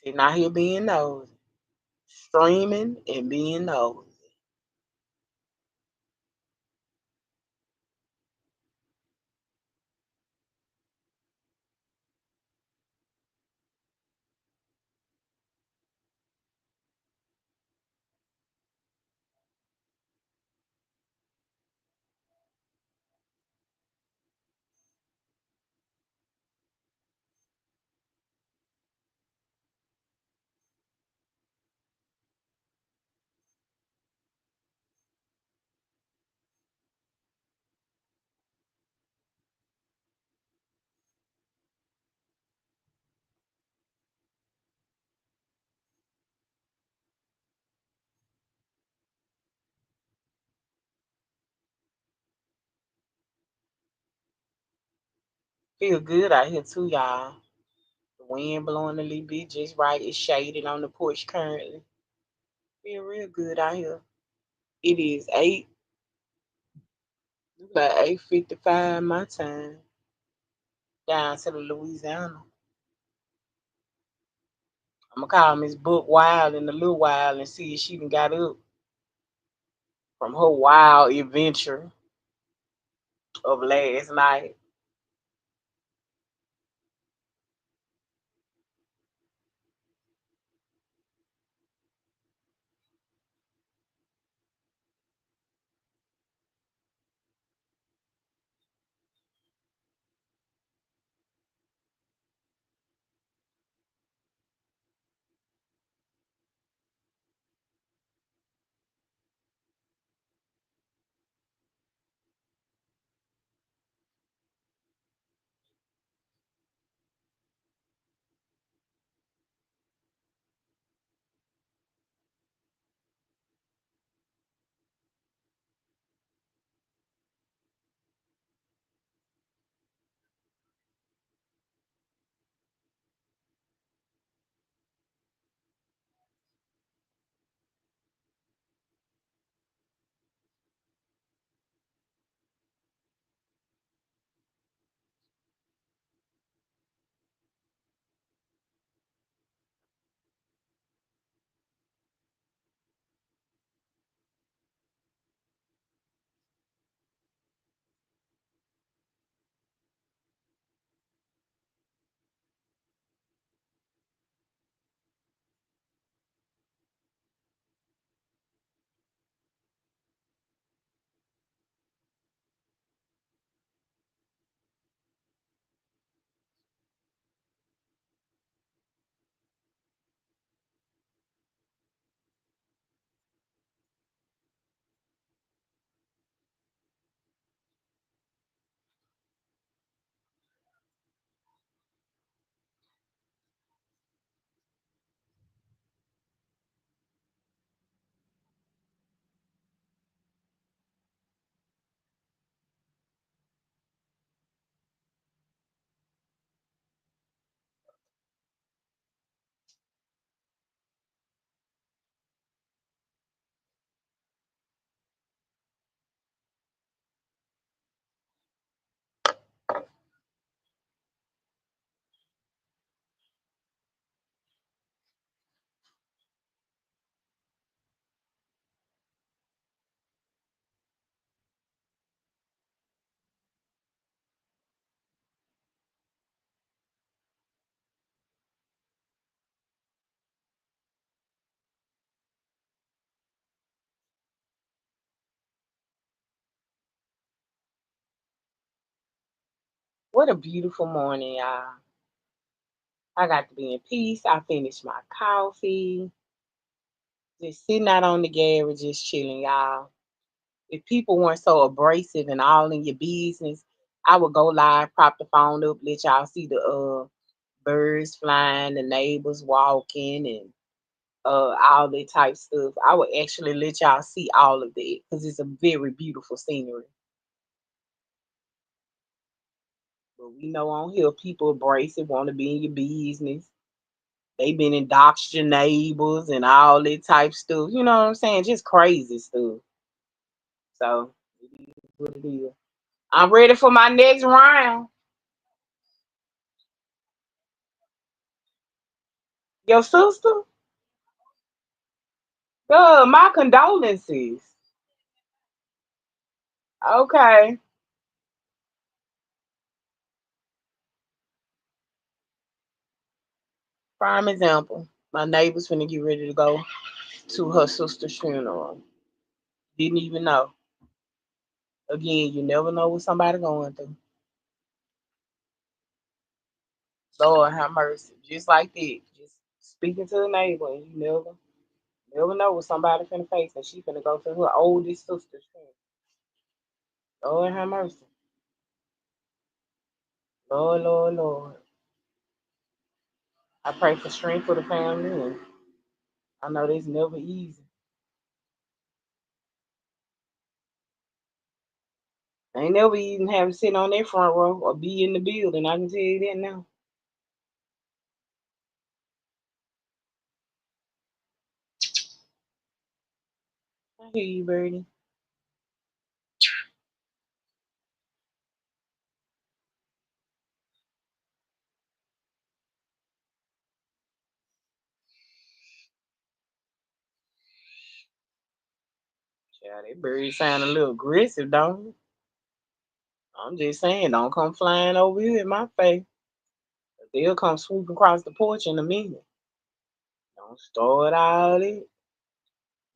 sitting out here being nosy, streaming and being nosy. Feel good out here too, y'all. The wind blowing a little bit just right. It's shaded on the porch currently. Feel real good out here. It is about 8:55 my time. Down to the Louisiana. I'm gonna call Miss Book Wild in a little while and see if she done got up from her wild adventure of last night. What a beautiful morning, y'all. I got to be in peace. I finished my coffee. Just sitting out on the garage, just chilling, y'all. If people weren't so abrasive and all in your business, I would go live, prop the phone up, let y'all see the birds flying, the neighbors walking, and all that type stuff. I would actually let y'all see all of that because it's a very beautiful scenery. But we know on here people abrasive, want to be in your business. They been in doxed your neighbors and all that type stuff. You know what I'm saying? Just crazy stuff. So it is what it is. I'm ready for my next round. Your sister? My condolences. Okay. Prime example. My neighbor's finna get ready to go to her sister's funeral. Didn't even know. Again, you never know what somebody going through. Lord have mercy. Just like that. Just speaking to the neighbor and you never know what somebody finna face and she finna go to her oldest sister's funeral. Lord have mercy. Lord, Lord, Lord. I pray for strength for the family and I know that's never easy. Ain't never even having to sit on that front row or be in the building. I can tell you that now. I hear you, Birdie. Yeah, that bird sound a little aggressive, don't it? I'm just saying, don't come flying over here in my face. They'll come swooping across the porch in a minute. Don't start all that.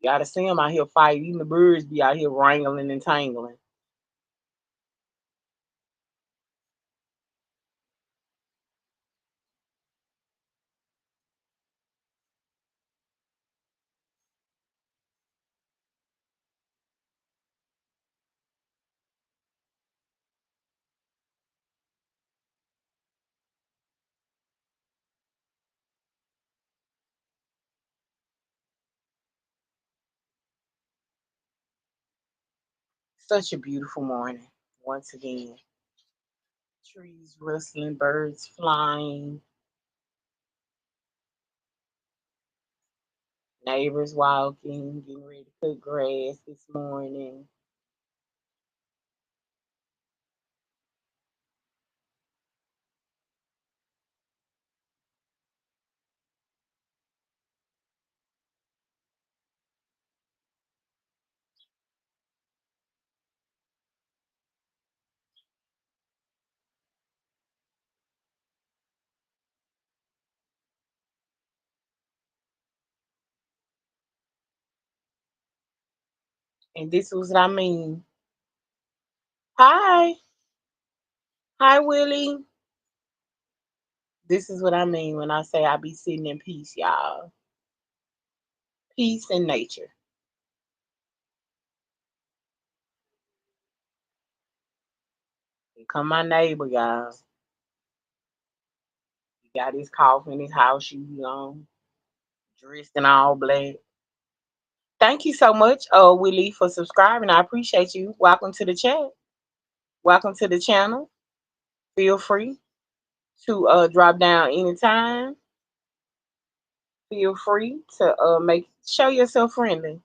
You gotta see them out here fighting. Even the birds be out here wrangling and tangling. Such a beautiful morning. Once again, trees rustling, birds flying, neighbors walking, getting ready to cut grass this morning. And this was what I mean. Hi. Hi, Willie. This is what I mean when I say I be sitting in peace, y'all. Peace and nature. Here come my neighbor, y'all. He got his coffee, his house shoes on, dressed in all black. Thank you so much, Willie, for subscribing. I appreciate you. Welcome to the chat. Welcome to the channel. Feel free to drop down anytime. Feel free to make show yourself friendly.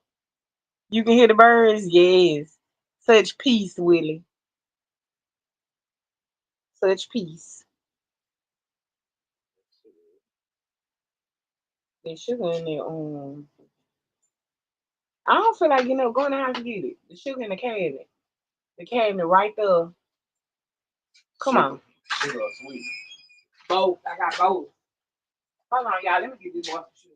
You can hear the birds, yes. Such peace, Willie. Such peace. There's sugar in there. I don't feel like going out to get it. The sugar in the cabinet. The cabinet right there. Come on. Sugar or sweet? Both. I got both. Hold on, y'all. Let me get this boy some sugar.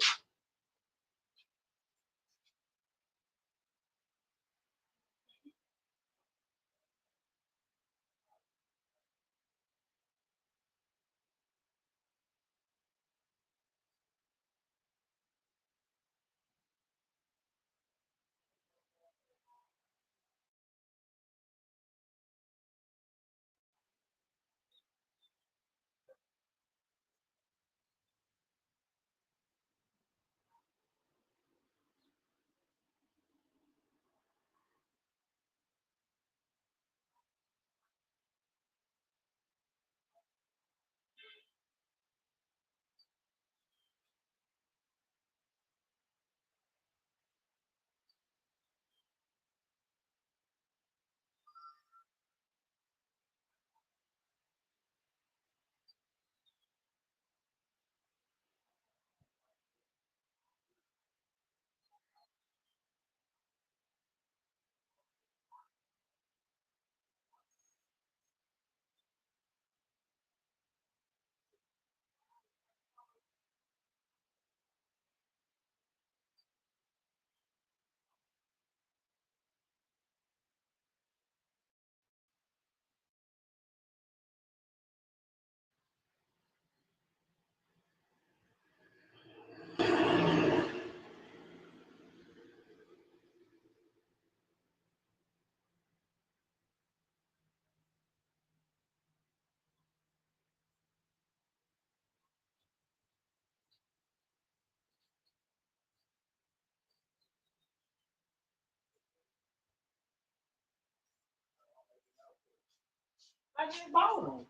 I just bought them.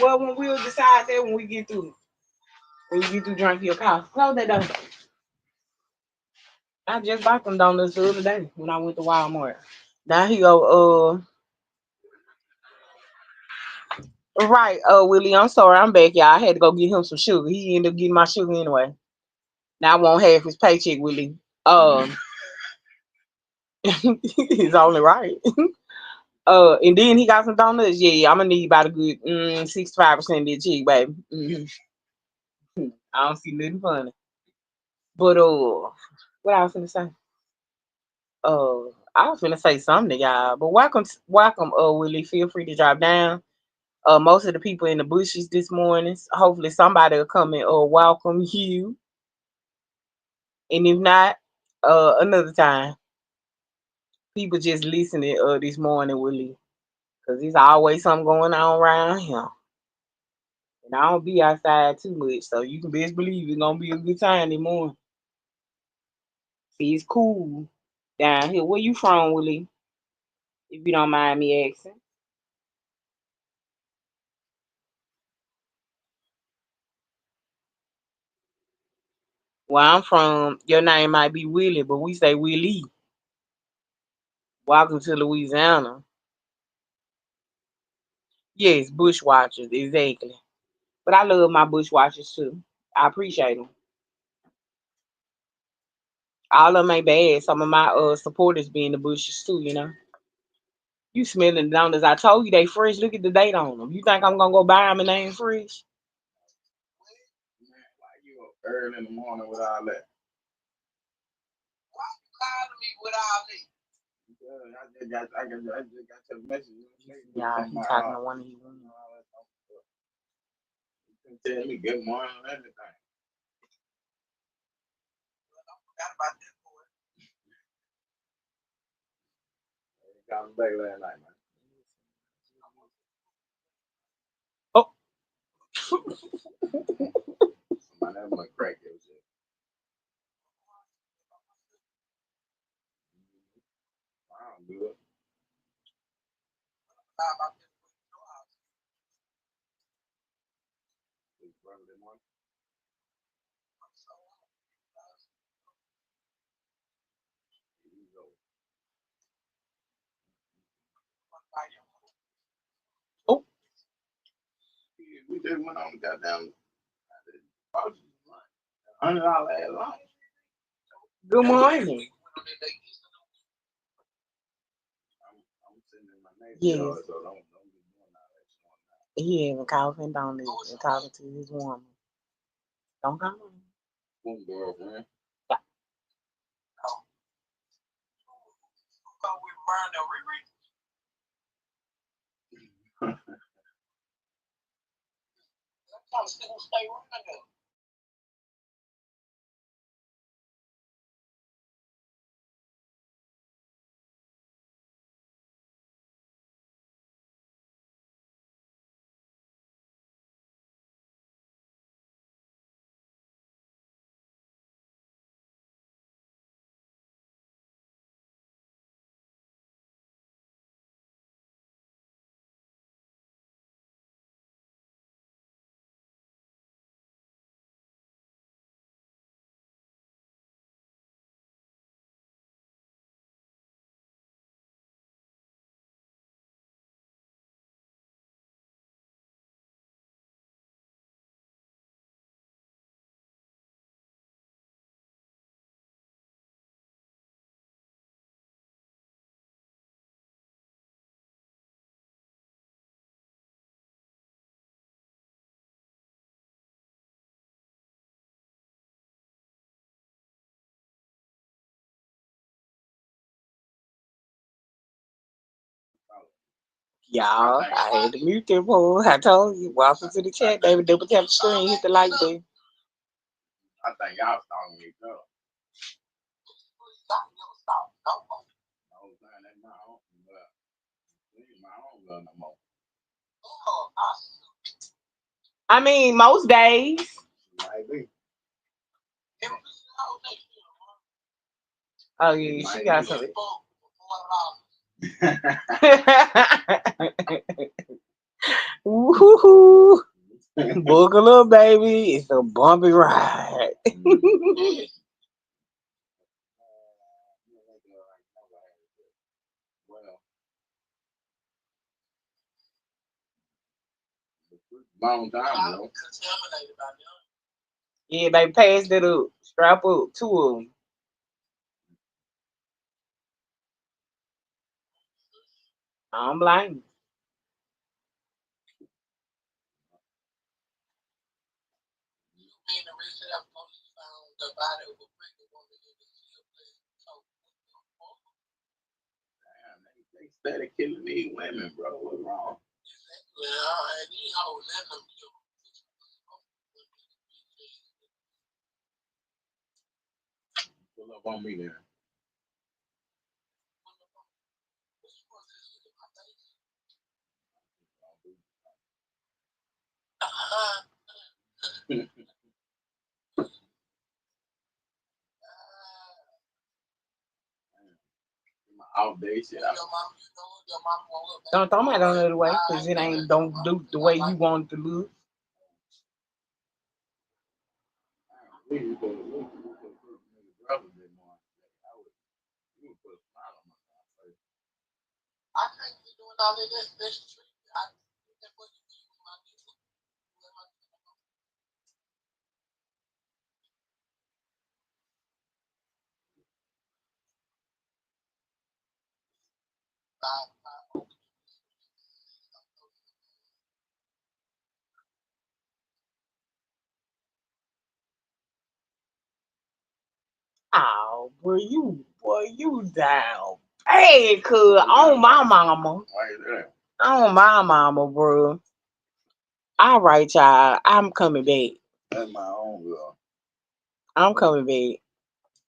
Well, when we'll decide that when you get through drinking your coffee. Close that door. I just bought them donuts the other day when I went to Walmart. Now he go, right, Willie, I'm sorry, I'm back, y'all. I had to go get him some sugar. He ended up getting my sugar anyway. Now I won't have his paycheck, Willie. It's only right. And then he got some donuts. Yeah, I'm gonna need about a good 65% of that check, baby. I don't see nothing funny. But what I was gonna say? I was gonna say something to y'all. But welcome, Willie. Feel free to drop down. Most of the people in the bushes this morning. Hopefully somebody will come and welcome you. And if not, another time. People just listening this morning, Willie. Cause there's always something going on around here. And I don't be outside too much. So you can best believe it's gonna be a good time this morning. See, it's cool down here. Where you from, Willie? If you don't mind me asking. Where I'm from, your name might be Willie, but we say Willie. Welcome to Louisiana. Yes, bushwatchers, exactly. But I love my bushwatchers too. I appreciate them. All of them ain't bad. Some of my supporters be in the bushes too, you know. You smelling the donuts. I told you they fresh. Look at the date on them. You think I'm gonna go buy them and they ain't fresh? Man, why you up early in the morning with all that? Yeah, I just got your message. Yeah, he talking to one of you. You can tell me good morning and everything. Got me back last night, man. Oh, My name was crack that shit. I don't do it. It's brother than one. He's old. oh, We just went on the goddamn $100 at lunch. good morning. I'm sitting in my neighbor's Yes, yard, so don't be doing all that shit. he having coughing donuts and talking to his woman. Don't come on. Boom, girlfriend. I Y'all, think I had to mute them boy. I told you, welcome to the chat, baby. Double tap the screen, hit the like button. y'all stalking each other. The whole time that's my own, but this is my own girl no more. I mean, most days. Might be. Oh It yeah, she might got be. some. Woohoo! Buckle up, baby. It's a bumpy ride. Well, long time ago. Yeah, baby, pass that up. Strap up. Two of them. I don't blame Damn, they started killing these women, bro. What's wrong? Pull up on me there. My out day shit. you. Don't throw my don't the way, because it ain't don't do the way you want it to look. We used to put nigga brother bit more. I would, you would put a smile on my face. Oh, boy, you down. Hey, cuz, on my mama. Why is that? On my mama, bro. All right, y'all. I'm coming back. That's my own girl. I'm coming back.